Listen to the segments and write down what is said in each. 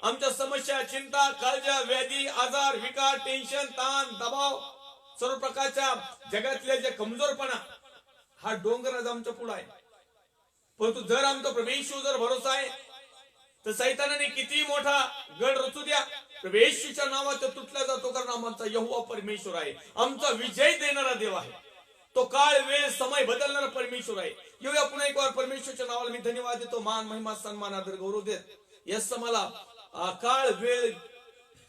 आमच्या समस्या, चिंता, काळजा, व्याधी, आजार, विकार, टेन्शन, ताण, दबाव, सर्व प्रकारच्या जगातले जे कमजोरपणा, हा डोंगर आज आमच्या पुढे आहे. परंतु जर आमचा प्रभू जर भरोसा आहे, तर सैतानाने किती मोठा गड रचू द्या, प्रभू येशूच्या नावाचा तुटला जातो, कारण आमचा यहोवा परमेश्वर आहे, आमचा विजय देणारा देव आहे. तो काळ, वेळ, समय बदलणारा परमेश्वर आहे. येऊया पुन्हा एक वार परमेश्वरच्या नावाला मी धन्यवाद देतो, मान, महिमा, सन्मान, आदर, गौरव देत. यस मला काळ, वेळ,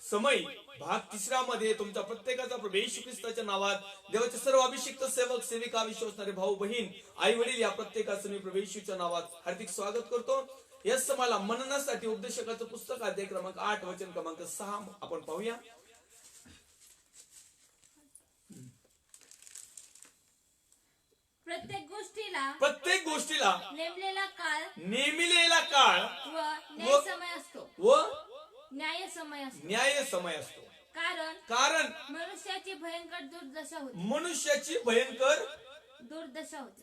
समय भाग 3 मध्ये तुमच्या प्रत्येकाचा प्रभू येशू ख्रिस्ताच्या नावात, देवाचे सर्व अभिषिक्त सेवक, सेविका, विश्वासणारे भाऊ बहीण, आई वडील या प्रत्येकाचं मी प्रभू येशूच्या नावात हार्दिक स्वागत करतो. यस मला मननासाठी उपदेशकाचं पुस्तक अध्याय क्रमांक 8 वचन क्रमांक 6 आपण पाहूया. प्रत्येक गोष्टीला नेमलेला काळ व न्याय समय असतो व न्याय समय असतो. कारण मनुष्याची भयंकर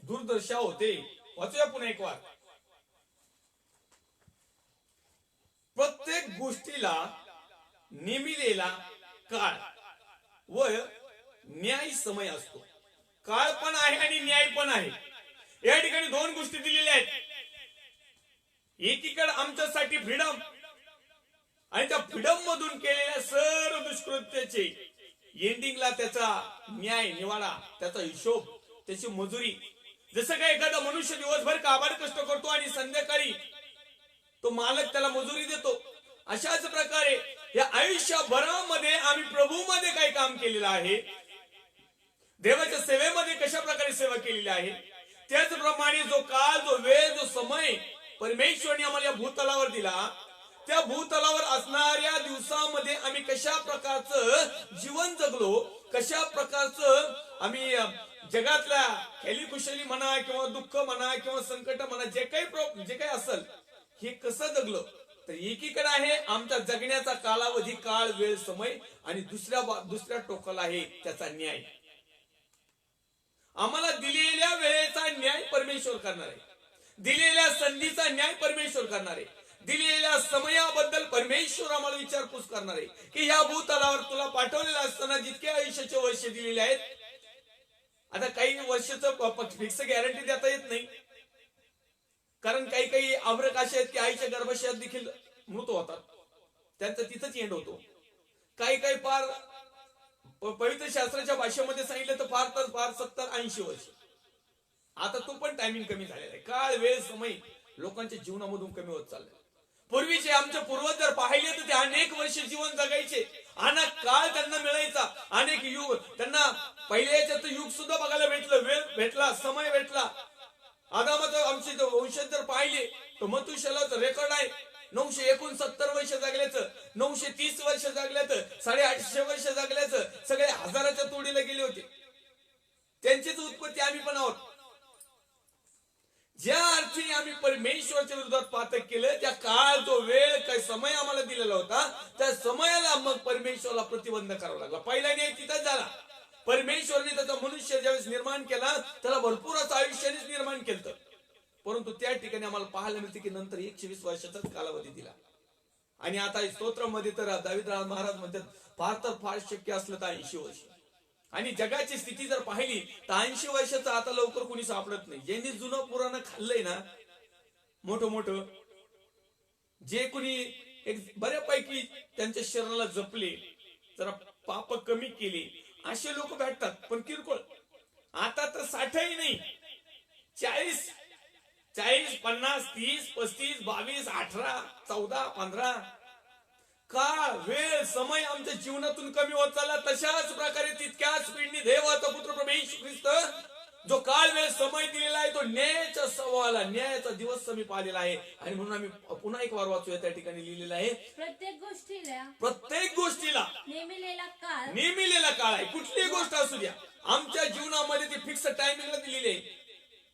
दुर्दशा होते. वाचूया पुन्हा एक वार. प्रत्येक गोष्टीला नेमिलेला काळ व न्याय समय असतो. काळ पण आहे आणि न्याय पण आहे. या ठिकाणी 2 गोष्टी दिलेल्या आहेत. एकीकडे आमच्यासाठी फ्रीडम, आणि त्या फ्रीडम मधून केलेल्या सर्व दुष्कृत्याचे एंडिंगला त्याचा न्याय, निवाडा, त्याचा हिशोब, त्याची मजुरी. जसं काय एखादा मनुष्य दिवसभर काबाड कष्ट करतो आणि संध्याकाळी तो मालक त्याला मजुरी देतो, अशाच प्रकारे या आयुष्यभरामध्ये आम्ही प्रभूमध्ये काय काम केलेलं आहे, देवाच्या सेवेमध्ये कशा प्रकारे सेवा केलेली आहे, त्याचप्रमाणे जो काळ, जो वेळ, जो समय परमेश्वराने आम्हाला या भूतलावर दिला, त्या भूतलावर असणाऱ्या दिवसामध्ये आम्ही कशा प्रकारचं जीवन जगलो, कशा प्रकारचं आम्ही जगातल्या खेलीकुशली म्हणा किंवा दुःख म्हणा किंवा संकट म्हणा, जे काही असेल, हे कसं जगलो. तर एकीकडे आहे आमचा जगण्याचा कालावधी, काळ, वेळ, समय, आणि दुसऱ्या टोकाला आहे त्याचा न्याय. आम्हाला दिलेल्या वेळेचा न्याय परमेश्वर करणार आहे, दिलेल्या संधीचा न्याय परमेश्वर करणार आहे, दिलेल्या समयाबद्दल परमेश्वर आम्हाला विचारपूस करणार आहे की या भूतलावर तुला पाठवलेलं असताना जितके आयुष्याचे वर्ष दिलेले आहेत, आता काही वर्षाचं फिक्स गॅरंटी देता येत नाही, कारण काही अवरक असे आहेत की आईच्या गर्भाशयात देखील मृत होतात, त्यांचा तिथंच एंड होतो. काही फार पवित्र शास्त्राच्या भाषेमध्ये सांगितलं तर फार 70-80 वर्ष. आता तो पण टायमिंग कमी झालेला आहे. काळ, वेळ, समय लोकांच्या जीवनामधून कमी होत चाललाय. पूर्वीचे आमचे पूर्वज जर पाहिले तर ते अनेक वर्ष जीवन जगायचे, अनेक काळ त्यांना मिळायचा, अनेक युग त्यांना पहिल्या याच्यात युग सुद्धा बघायला भेटलं, वेळ भेटला, समय भेटला. आदामाचं आमचे वंशज जर पाहिले तर मथुशेलाचं रेकॉर्ड आहे 969 वर्ष जगल्याचं, 930 वर्ष जगल्याचं, 850 वर्ष जगल्याचं, सगळे हजाराच्या तोडीला गेले होते. त्यांचीच उत्पत्ती आम्ही पण आहोत. ज्या अर्थी आम्ही परमेश्वराच्या विरोधात पातक केलं, त्या काळ, जो वेळ, काय समय आम्हाला दिलेला होता, त्या समयाला मग परमेश्वराला प्रतिबंध करावा लागला. पहिला न्याय तिथंच झाला. परमेश्वराने त्याचा मनुष्य ज्यावेळेस निर्माण केला, त्याला भरपूर असं आयुष्यानेच निर्माण केलं, परंतु त्या ठिकाणी आम्हाला पाहायला मिळते की नंतर 120 वर्षाचाच कालावधी दिला. आणि आता स्तोत्रामध्ये तर दावीद महाराज म्हणतात फार शक्य असलं तर 80 वर्ष. आणि जगाची स्थिती जर पाहिली तर 80 वर्षाचं आता लवकर कोणी सापडत नाही. ज्यांनी जुनं पुराण खाल्लंय ना, मोठं जे कोणी एक बऱ्यापैकी त्यांच्या शरीराला जपले, जरा पाप कमी केले, असे लोक भेटतात. पण किरकोळ आता तर 60ही नाही, 40, 50, 30, 35, 22, 18, 14, 15 काळ, वेळ, समय आमच्या जीवनातून कमी होत चालला. तशाच प्रकारे तितक्याच स्पीडने देवाचा पुत्र प्रभू येशू ख्रिस्त जो काळ, वेळ, समय दिलेला आहे, तो न्यायाच्या सवाला, न्यायाचा दिवस समीप आलेला आहे. आणि म्हणून आम्ही पुन्हा एक वार वाचूया, त्या ठिकाणी लिहिलेलं आहे प्रत्येक गोष्टीला नेमिलेला काळ आहे. कुठलीही गोष्ट असू द्या, आमच्या जीवनामध्ये ती फिक्स टायमिंगला दिलेली आहे.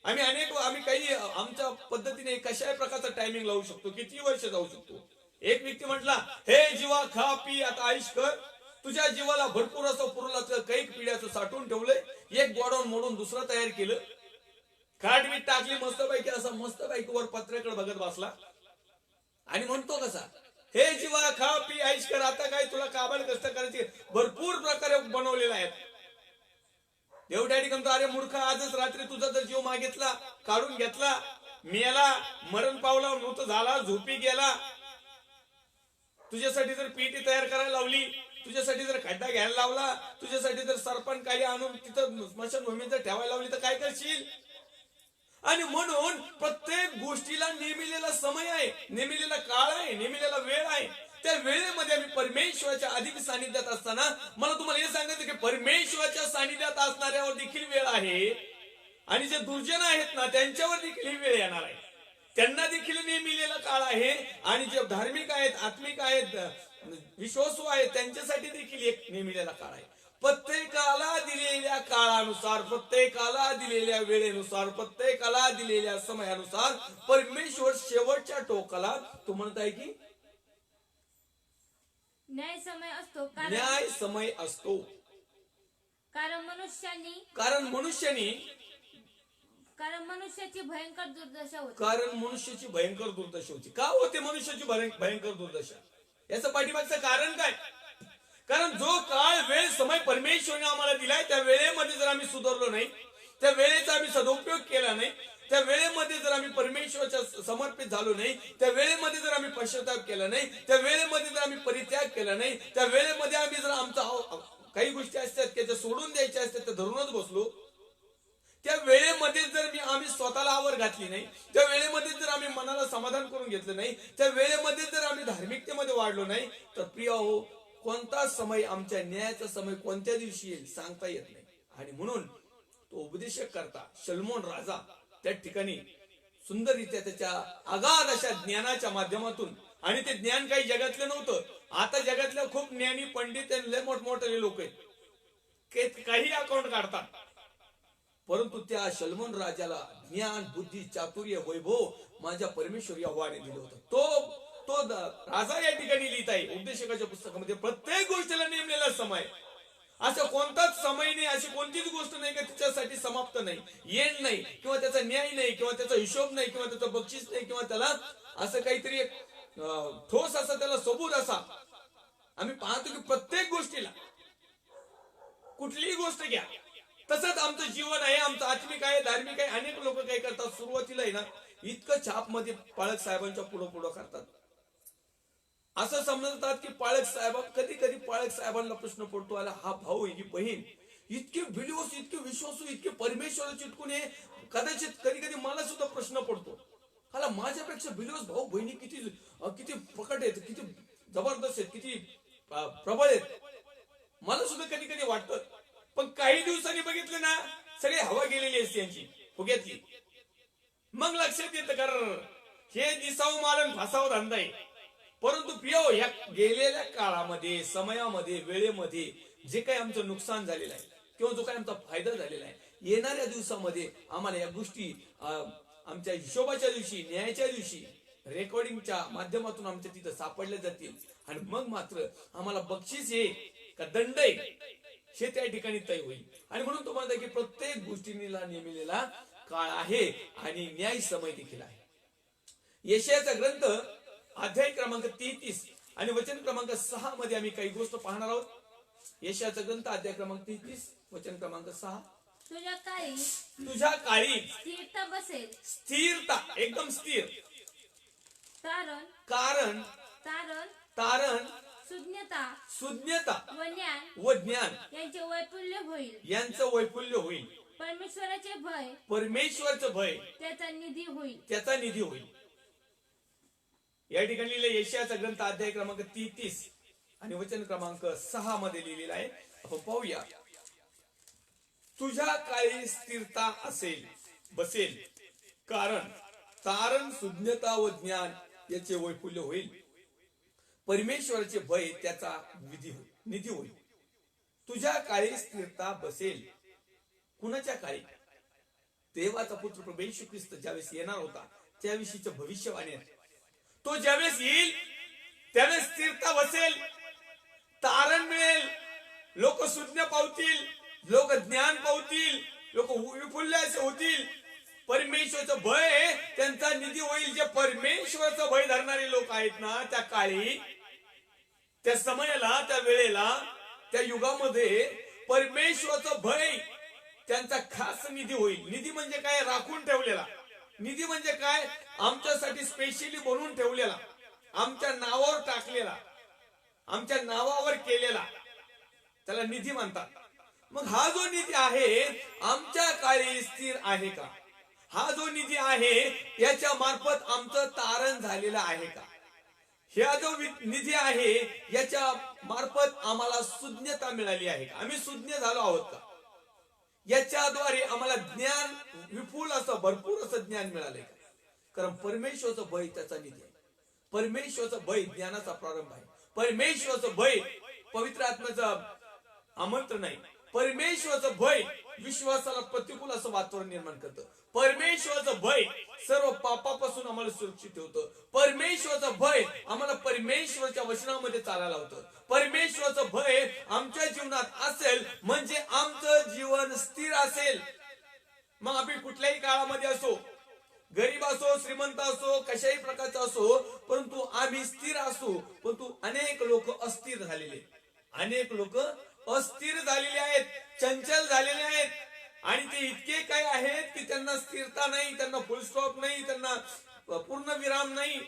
आम्ही काही आमच्या पद्धतीने कशाही प्रकारचा टायमिंग लावू शकतो, किती वर्ष जाऊ शकतो. एक व्यक्ती म्हटला, हे जीवा खा पी आता आयुष कर, तुझ्या जीवाला भरपूर असं पुरलाचं काही पिढ्याचं साठवून ठेवलंय, एक गोडाऊन मोडून दुसरं तयार केलं, खाटबीट टाकली मस्तपैकी, असं मस्तपैकी वर पत्र्याकडे बघत बसला आणि म्हणतो कसा, हे जीवा काबाड कष्ट करायचे भरपूर प्रकारे बनवलेले आहेत. एवढ्या ठिकाणी अरे मूर्ख, आजच रात्री तुझा जर जीव मागितला, काढून घेतला, मेला, मरण पावला, मृत झाला, झोपी गेला, तुझ्यासाठी जर पेटी तयार करायला लावली, तुझ्यासाठी जर खड्डा घ्यायला लावला, तुझ्यासाठी जर सरपण काही आणून तिथं स्मशानभूमी जर ठेवायला लावली तर काय करशील? आणि म्हणून प्रत्येक गोष्टीला नेमिलेला समय आहे, नेमिलेला काळ आहे, नेमिलेला वेळ आहे. त्या वेळेमध्ये आम्ही परमेश्वराच्या अधिक सानिध्यात असताना मला तुम्हाला हे सांगायचं की परमेश्वराच्या सानिध्यात असणाऱ्यावर देखील वेळ आहे आणि जे दुर्जन आहेत ना त्यांच्यावर देखील ही वेळ येणार आहे. त्यांना देखील नेमिलेला काळ आहे आणि जे धार्मिक आहेत, आत्मिक आहेत, विश्वासू आहेत त्यांच्यासाठी देखील एक नेमिलेला काळ आहे. प्रत्येकाला दिलेल्या काळानुसार, प्रत्येकाला दिलेल्या वेळेनुसार, प्रत्येकाला दिलेल्या समयानुसार परमेश्वर शेवटच्या टोकाला तो म्हणत आहे की न्याय समय असतो. न्याय समय असतो. कारण मनुष्याची भयंकर दुर्दशा होती. कारण मनुष्याची भयंकर दुर्दशा होती. का होते मनुष्याची भयंकर दुर्दशा? याचं पाठीमागचं कारण काय? कारण जो काळ, वेळ, समय परमेश्वराने आम्हाला दिलाय त्या वेळेमध्ये जर आम्ही सुधारलो नाही, त्या वेळेचा आम्ही सदुपयोग केला नाही, त्या वेळेमध्ये जर आम्ही परमेश्वराच्या समर्पित झालो नाही, त्या वेळेमध्ये जर आम्ही पश्चाताप केला नाही, त्या वेळेमध्ये जर आम्ही परित्याग केला नाही, त्या वेळेमध्ये आम्ही जर आमचा काही गोष्टी असतात त्या सोडून द्यायच्या असतात त्या धरूनच बसलो, त्या वेळेमध्ये जर आम्ही स्वतःला आवर घातली नाही, त्या वेळेमध्ये जर आम्ही मनाला समाधान करून घेतलं नाही, त्या वेळेमध्ये जर आम्ही धार्मिकतेमध्ये वाढलो नाही, तर प्रिय हो, कोणता समय, आमच्या न्यायाचा समय कोणत्या दिवशी येईल सांगता येत नाही. आणि म्हणून तो उपदेशक करता शलोमोन राजा त्या ठिकाणी सुंदररित्या त्याच्या अगाध अशा ज्ञानाच्या माध्यमातून, आणि ते ज्ञान काही जगातलं नव्हतं. आता जगातल्या खूप ज्ञानी पंडित लय मोठमोठे लोक आहेत, काही अकाउंट काढतात, परंतु त्या शलोमोन राजाला ज्ञान, बुद्धी, चातुर्य, वैभव माझ्या परमेश्वर यहोवाने दिलं होतं. तो राजा या ठिकाणी लिहित आहे उपदेशकाच्या पुस्तकामध्ये प्रत्येक गोष्टीला नेमलेला समय. असं कोणताच समय नाही, अशी कोणतीच गोष्ट नाही का तिच्यासाठी समाप्त नाही, येण नाही, किंवा त्याचा न्याय नाही, किंवा त्याचा हिशोब नाही, किंवा त्याचं बक्षीस नाही, किंवा त्याला असं काहीतरी ठोस असा त्याला सबूत असा. आम्ही पाहतो की प्रत्येक गोष्टीला, कुठलीही गोष्ट घ्या, तसंच आमचं जीवन आहे, आमचं आत्मिक आहे, धार्मिक आहे. अनेक लोक काय करतात, सुरुवातीला आहे ना इतकं छाप मध्ये पाळक साहेबांच्या पुढं करतात, असं समजतात की पाळक साहेब, कधी कधी पाळक साहेबांना प्रश्न पडतो, आला हा भाऊ ही बहीण इतके बिलिओस, इतके विश्वासू, इतके परमेश्वर चिटकून, कदाचित कधी कधी मला सुद्धा प्रश्न पडतो, हाला माझ्यापेक्षा बिलिओस भाऊ बहिणी किती किती प्रकट आहेत, किती जबरदस्त आहेत, किती प्रबळ आहेत, मला सुद्धा कधी कधी वाटतं. पण काही दिवसांनी बघितलं ना सगळी हवा गेलेली असते यांची फुग्यातली, मग लक्षात येतं कारण हे दिसाव मालन फासाव धंदा आहे. परंतु प्रिय, या गेलेल्या काळामध्ये, समयामध्ये, वेळेमध्ये जे काही आमचं नुकसान झालेलं आहे किंवा जो काही आमचा फायदा झालेला आहे, येणाऱ्या दिवसामध्ये आम्हाला या गोष्टी आमच्या हिशोबाच्या दिवशी, न्यायाच्या दिवशी रेकॉर्डिंगच्या माध्यमातून आमच्या तिथं सापडल्या जातील. आणि मग मात्र आम्हाला बक्षीस आहे का दंड आहे हे त्या ठिकाणी तय होईल. आणि म्हणून तुम्हाला की प्रत्येक गोष्टीला नेमिलेला काळ आहे आणि न्याय समय देखील आहे. यशायाचा ग्रंथ अध्याय क्रमांक 33 आणि वचन क्रमांक 6 मध्ये आम्ही काही गोष्ट पाहणार आहोत. यशायाचा ग्रंथ अध्याय क्रमांक 33 वचन क्रमांक 6. तुझ्या काळी स्थिरता बसेल. स्थिरता, एकदम स्थिर. कारण कारण तारण सुज्ञता व ज्ञान यांचे वैफल्य होईल. यांचं वैफल्य होईल. परमेश्वराचं भय त्याचा निधी होईल. या ठिकाणी लिहिलं यशायाचा ग्रंथ अध्याय क्रमांक 33 आणि वचन क्रमांक 6 मध्ये लिहिलेला आहे. आपण पाहूया. तुझ्या काळी स्थिरता बसेल, कारण तारण, सुज्ञता व ज्ञान याचे वैफल्य होईल. परमेश्वराचे भय त्याचा निधी होईल. तुझ्या काळी स्थिरता बसेल. कुणाच्या काळी? देवाचा पुत्र प्रभू येशू ख्रिस्त ज्यावेळेस येणार होता त्याविषयीचं भविष्यवाणी आहे. तो ज्यावेळेस येईल त्यावेळेस स्थिरता बसेल, तारण मिळेल, लोक सुज्ञ पावतील, लोक ज्ञान पावतील, लोक विफुल्य होतील. परमेश्वराचं भय त्यांचा निधी होईल. जे परमेश्वराचं भय धरणारे लोक आहेत ना त्या काळी त्या समयाला, त्या वेळेला, त्या युगामध्ये परमेश्वराचं भय त्यांचा खास निधी होईल. निधी म्हणजे काय? राखून ठेवलेला. निधी म्हणजे काय? आमच्यासाठी स्पेशली बनवून ठेवलेला, आमच्या नावावर टाकलेला, आमच्या नावावर केलेला, त्याला निधी म्हणतात. मग हा जो निधी आहे आमच्या काळी स्थिर आहे का? हा जो निधी आहे याच्या मार्फत आमचं तारण झालेलं आहे का? हा जो निधी आहे याच्या मार्फत आम्हाला सुज्ञता मिळाली आहे का? आम्ही सुज्ञ झालो आहोत का? याच्याद्वारे आम्हाला ज्ञान, विपुल असं, भरपूर असं ज्ञान मिळालंय का? कारण परमेश्वराचं भय त्याचा निधी आहे. परमेश्वराचं भय ज्ञानाचा प्रारंभ आहे. परमेश्वराचं भय पवित्र आत्म्याचं आमंत्रण आहे. परमेश्वराचं भय विश्वासाला प्रतिकूल असं वातावरण निर्माण करतं. परमेश्वराचं भय सर्व पापापासून आम्हाला सुरक्षित ठेवतं. परमेश्वराचं भय आम्हाला परमेश्वराच्या वचनामध्ये चालायला होतं. परमेश्वराचं भय आमच्या जीवनात असेल म्हणजे आमचं जीवन स्थिर असेल. मग आम्ही कुठल्याही काळामध्ये असो, गरीब असो, श्रीमंत असो, कशाही प्रकारचा असो, परंतु आम्ही स्थिर असू. परंतु अनेक लोक अस्थिर झालेले, अनेक लोक अस्थिर झालेले आहेत, चंचल झालेले आहेत. आणि ते इतके काय आहेत की त्यांना स्थिरता नाही, त्यांना फुल स्टॉप नाही, त्यांना पूर्ण विराम नाही,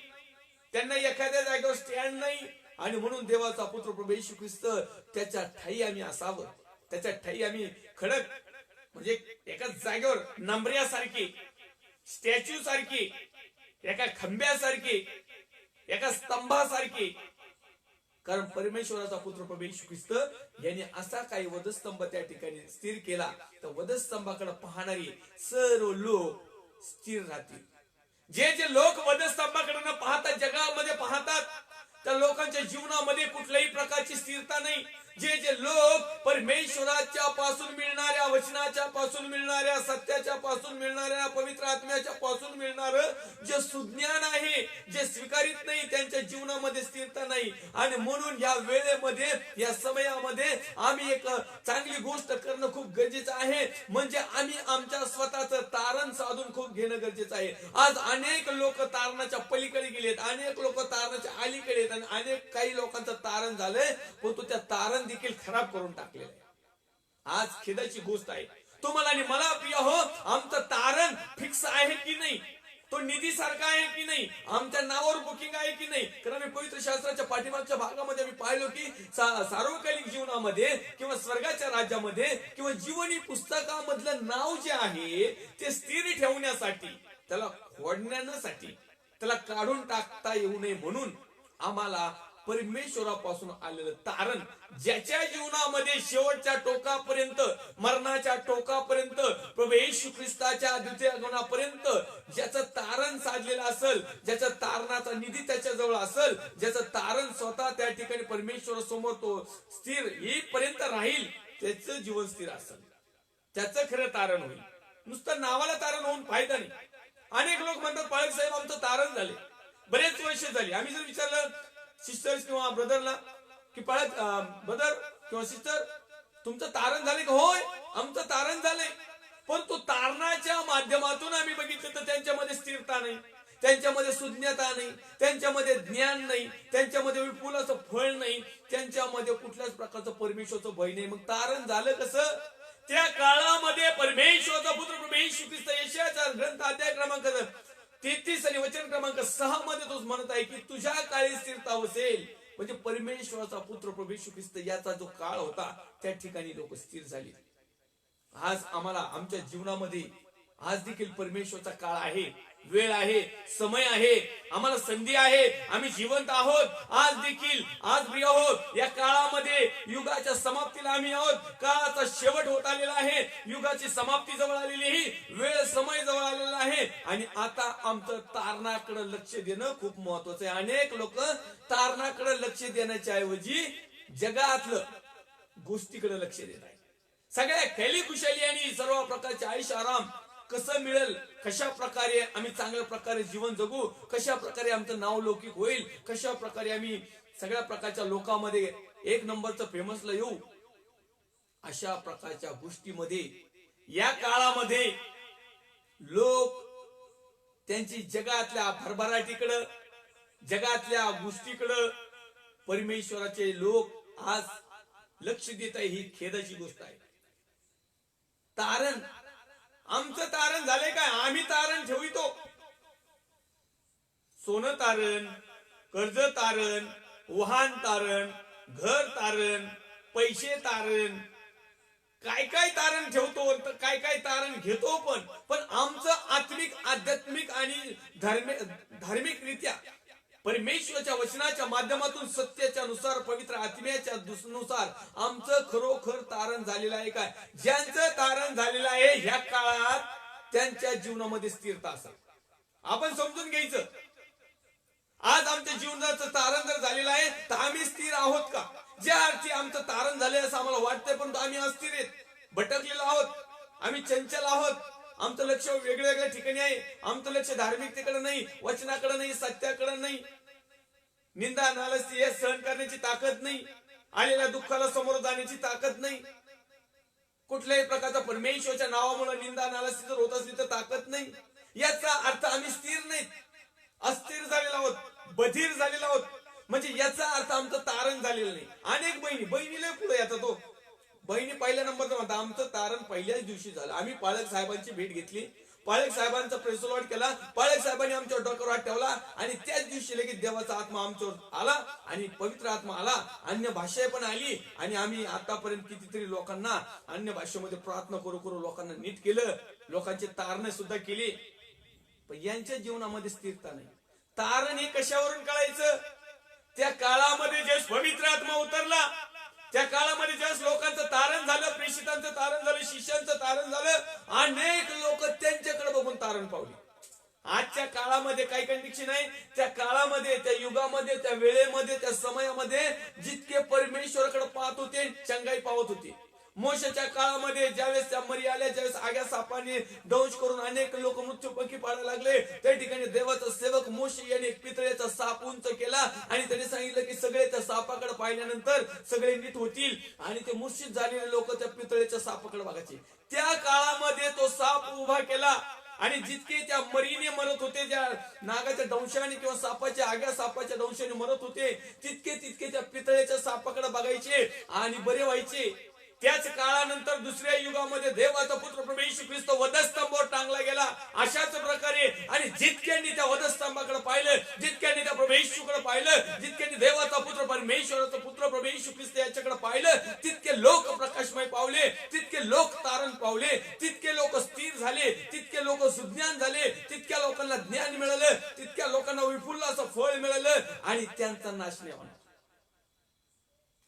त्यांना एखाद्या जागेवर स्टँड नाही. आणि म्हणून देवाचा पुत्र प्रभू येशू ख्रिस्त त्याच्या ठाई आम्ही असावं, त्याच्या ठाई आम्ही खडक म्हणजे एका जागेवर नंबऱ्यासारखी, स्टॅच्यू सारखी, एका खांब्यासारखी, एका स्तंभासारखी. कारण परमेश्वराचा पुत्र प्रभू येशू ख्रिस्त यांनी असा काही वधस्तंभ त्या ठिकाणी स्थिर केला, तर वधस्तंभाकडे पाहणारी सर्व लोक स्थिर राहतील. जे जे लोक वधस्तंभाकडे न पाहतात, जगामध्ये पाहतात, त्या लोकांच्या जीवनामध्ये कुठल्याही प्रकारची स्थिरता नाही. जे जे लोक परमेश्वराच्या पासून मिळणाऱ्या वचनाच्या पासून मिळणाऱ्या सत्याच्या पासून मिळणाऱ्या पवित्र आत्म्याच्या पासून मिळणार जे सुज्ञान आहे, जे स्वीकारित नाही, त्यांच्या जीवनामध्ये स्थिरता नाही. आणि म्हणून या वेळेमध्ये, या समयामध्ये आम्ही एक चांगली गोष्ट करणं खूप गरजेचं आहे, म्हणजे आम्ही आमच्या स्वतःचं तारण साधून खूप घेणं गरजेचं आहे. आज अनेक लोक तारणाच्या पलीकडे गेलेत, अनेक लोक तारणाच्या अलीकडे आहेत, आणि अनेक काही लोकांचं तारण झालंय, परंतु त्या तारण देखील खराब करून टाकलेलं आहे. आज खेदाची गोष्ट आहे. तुम्हाला आणि मला प्रिय हो, आमचं तारण फिक्स आहे की नाही? तो निधी सारखा आहे की नाही? आमच्या नावावर बुकिंग आहे की नाही? कारण आम्ही पवित्र शास्त्राच्या पाठीमागच्या भागामध्ये आम्ही पाहिलो की सार्वकालिक जीवनामध्ये किंवा स्वर्गाच्या राज्यामध्ये किंवा जीवनी पुस्तकामधलं नाव जे आहे ते स्थिर ठेवण्यासाठी, त्याला फोडण्यासाठी, त्याला काढून टाकता येऊ नये म्हणून आम्हाला परमेश्वरापासून आलेलं तारण, ज्याच्या जीवनामध्ये शेवटच्या टोकापर्यंत, मरणाच्या टोकापर्यंत, प्रभू येशू ख्रिस्ताच्या द्वितीय आगमनापर्यंत ज्याचं तारण साधलेलं असेल, ज्याच्या तारणाचा निधी त्याच्या जवळ असेल, ज्याचं तारण स्वतः त्या ठिकाणी परमेश्वरासमोर तो स्थिर येईपर्यंत राहील, त्याचं जीवन स्थिर असेल, त्याचं खरं तारण होईल. नुसतं नावाला तारण होऊन फायदा नाही. अनेक लोक म्हणतात पाळक साहेब आमचं तारण झाले, बरेच वर्ष झाली. आम्ही जर विचारलं सिस्टर्स किंवा ब्रदरला की पाळक ब्रदर किंवा सिस्टर तुमचं तारण झाले का? होय, आमचं तारण झालंय. पण तो तारणाच्या माध्यमातून आम्ही बघितलं तर त्यांच्यामध्ये स्थिरता नाही, त्यांच्यामध्ये सुज्ञता नाही, त्यांच्यामध्ये ज्ञान नाही, त्यांच्यामध्ये विपुल असं फळ नाही, त्यांच्यामध्ये कुठल्याच प्रकारचं परमेश्वराचं भय नाही. मग तारण झालं कसं? त्या काळामध्ये परमेश्वराचा पुत्र प्रभू येशू ख्रिस्त यशायाचा ग्रंथ अध्याय क्रमांक 33 आणि वचन क्रमांक 6 मध्ये तोच म्हणत आहे की तुझ्या काळी स्थिरता असेल. म्हणजे परमेश्वराचा पुत्र प्रभू येशू ख्रिस्त याचा जो काळ होता त्या ठिकाणी लोक स्थिर झाली. आज आम्हाला आमच्या जीवनामध्ये आज देखील परमेश्वराचा काळ आहे, वेळ आहे, समय आहे, आम्हाला संधी आहे, आम्ही जिवंत आहोत. आज देखील, आज प्रिय आहोत, या काळामध्ये युगाच्या समाप्तीला आम्ही आहोत. काळाचा शेवट होत आलेला आहे, युगाची समाप्ती जवळ आलेली आहे, वेळ समय जवळ आलेला आहे. आणि आता आमचं तारणाकडे लक्ष देणं खूप महत्वाचं आहे. अनेक लोक तारणाकडे लक्ष देण्याच्या ऐवजी जगातलं गोष्टीकडे लक्ष देत आहेत. सगळ्या खैली खुशाली आणि सर्व प्रकारचे आयुष्य आराम कसं मिळेल, कशा प्रकारे आम्ही चांगल्या प्रकारे जीवन जगू, कशा प्रकारे आमचं नाव लौकिक होईल, कशा प्रकारे आम्ही सगळ्या प्रकारच्या लोकांमध्ये एक नंबरचं फेमसला येऊ, अशा प्रकारच्या गोष्टीमध्ये या काळामध्ये लोक त्यांची जगातल्या भरभराटीकडं, जगातल्या गोष्टीकडं परमेश्वराचे लोक आज लक्ष देत आहे, ही खेदाची गोष्ट आहे. तारण, आमचं तारण झालंय काय? आम्ही तारण ठेवितो. सोनं तारण, कर्ज तारण, वाहन तारण, घर तारण, पैसे तारण, काय काय तारण ठेवतो, तर काय काय तारण घेतो. पण आमचं आत्मिक, आध्यात्मिक आणि धार्मिकरित्या परमेश्वराच्या वचनाच्या माध्यमातून सत्याच्या नुसार, पवित्र आत्म्याच्या नुसार आमचं खरोखर तारण झालेलं आहे काय? ज्यांचं तारण झालेलं आहे ह्या काळात त्यांच्या जीवनामध्ये स्थिरता असेल. आपण समजून घ्यायचं, आज आमच्या जीवनाचं तारण जर झालेलं आहे तर आम्ही स्थिर आहोत का? ज्या अर्थी आमचं तारण झालंय असं आम्हाला वाटतंय, परंतु आम्ही अस्थिर आहेत, भटकलेलो आहोत, आम्ही चंचल आहोत. आमचं लक्ष वेगळ्या ठिकाणी आहे. आमचं लक्ष धार्मिकतेकडे नाही, वचनाकडे नाही, सत्याकडे नाही. निंदा नालस्ती हे सहन करण्याची ताकद नाही, आलेल्या दुःखाला समोर जाण्याची ताकद नाही, कुठल्याही प्रकारचा परमेश्वराच्या नावामुळे निंदा नालस्ती जर होत असली तर ताकद नाही. याचा अर्थ आम्ही स्थिर नाहीत, अस्थिर झालेलो आहोत, बधीर झालेलो आहोत. म्हणजे याचा अर्थ आमचं तारण झालेलं नाही. अनेक बहिणीला पुढे येतात. तो बहिणी पहिल्या नंबरचा म्हणतात आमचं तारण पहिल्याच दिवशी झालं. आम्ही पाळक साहेबांची भेट घेतली, पाळक साहेबांचा प्रेसलॉट केला, पाळक साहेबांनी आमच्यावर डोक्यावर हात ठेवला आणि त्याच दिवशी लगेच देवाचा आत्मा आमच्यावर आला आणि पवित्र आत्मा आला, अन्य भाषा पण आली आणि आम्ही आतापर्यंत कितीतरी लोकांना अन्य भाषेमध्ये प्रार्थना करू लोकांना नीट केलं, लोकांचे तारण सुद्धा केले. पण यांच्या जीवनामध्ये स्थिरता नाही. तारण हे कशावरून कळायचं? त्या काळामध्ये जे पवित्र आत्मा उतरला, त्या काळामध्ये ज्या लोकांचं तारण झालं, प्रेषितांचं तारण झालं, शिष्यांचं तारण झालं, अनेक लोक त्यांच्याकडे बघून तारण पावली. आजच्या काळामध्ये काही कंडिशन आहे, त्या काळामध्ये, त्या युगामध्ये, त्या वेळेमध्ये, त्या समयामध्ये जितके परमेश्वराकडे पाहत होते, चंगाई पावत होते. मोशेच्या काळामध्ये ज्यावेळेस त्या मरी आल्या, ज्यावेळेस आग्या सापाने दंश करून अनेक लोक मृत्यूपंखी पाडायला लागले, त्या ठिकाणी देवाचा सेवक मोशे याने एक पितळेचा साप उंच केला आणि त्याने सांगितलं की सगळे त्या सापाकडे पाहिल्यानंतर सगळे नीट होतील. आणि ते मूर्छित झालेले लोक त्या पितळेच्या सापाकडे बघायचे. त्या काळामध्ये तो साप उभा केला आणि जितके त्या मरीने मरत होते, ज्या नागाच्या दंशाने किंवा सापाच्या, आग्या सापाच्या दंशाने मरत होते, तितके त्या पितळेच्या सापाकडे बघायचे आणि बरे व्हायचे. त्याच काळानंतर दुसऱ्या युगामध्ये देवाचा पुत्र प्रभू येशू ख्रिस्त वधस्तंभावर टांगला गेला. अशाच प्रकारे आणि जितक्यांनी त्या वधस्तंभाकडे पाहिलं, जितक्यांनी त्या प्रभू येशूकडे पाहिलं, जितक्यांनी देवाचा पुत्र परमेश्वराचा पुत्र प्रभू येशू ख्रिस्त याच्याकडे पाहिलं, तितके लोक प्रकाशमय पावले, तितके लोक तारण पावले, तितके लोक स्थिर झाले, तितके लोक सुज्ञान झाले, तितक्या लोकांना ज्ञान मिळालं, तितक्या लोकांना विपुल असं फळ मिळालं आणि त्यांचा नाश नाही होणार.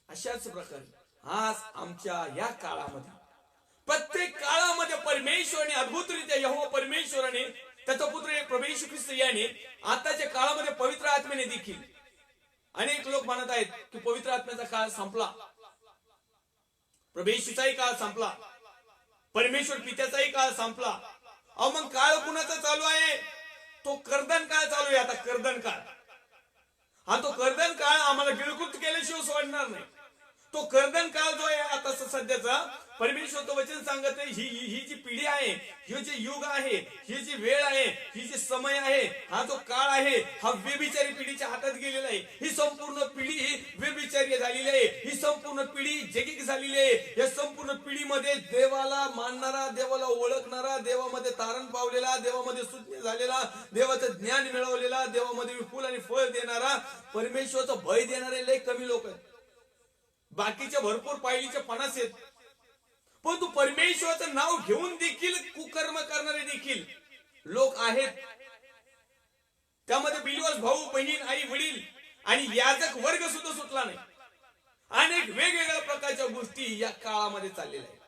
अशाच प्रकारे आज आमच्या या काळामध्ये, प्रत्येक काळामध्ये परमेश्वराने अद्भुतरित्या, यहोवा परमेश्वराने त्याचा पुत्र प्रभू येशू ख्रिस्त याने आताच्या काळामध्ये पवित्र आत्म्याने देखील, अनेक लोक म्हणत आहेत की पवित्र आत्म्याचा काळ संपला, प्रभू येशूचाही काळ संपला, परमेश्वर पित्याचाही काळ संपला. अहो मग काळ कुणाचा चालू आहे? तो कर्दन काळ चालू आहे. आता कर्दन काळ, हा तो कर्दन काळ आम्हाला गिळकृत केल्याशिवाय सोडणार नाही. तो कर्दन काळ जो आहे आता सध्याचा, परमेश्वरचं वचन सांगत आहे ही जी पिढी आहे, हे जे युग आहे, ही जी वेळ आहे, ही जी समय आहे, हा जो काळ आहे, हा व्यभिचारी पिढीच्या हातात गेलेला आहे. ही संपूर्ण पिढी ही व्यभिचारी झालेली आहे. ही संपूर्ण पिढी जगिक झालेली आहे. या संपूर्ण पिढीमध्ये देवाला मानणारा, देवाला ओळखणारा, देवामध्ये तारण पावलेला, देवामध्ये सुज्ञ झालेला, देवाचं ज्ञान मिळवलेला, देवामध्ये विपुल आणि फळ देणारा, परमेश्वराचं भय देणारे लय कमी लोक आहेत. बाकीचे भरपूर पायलीचे 50 आहेत, पण तू परमेश्वराचं नाव घेऊन देखील कुकर्म करणारे देखील लोक आहेत. त्यामध्ये बिलीवर्स, भाऊ बहीण, आई वडील आणि याजक वर्ग सुद्धा सुटला नाही. अनेक वेगवेगळ्या प्रकारच्या गोष्टी या काळामध्ये चाललेल्या आहेत.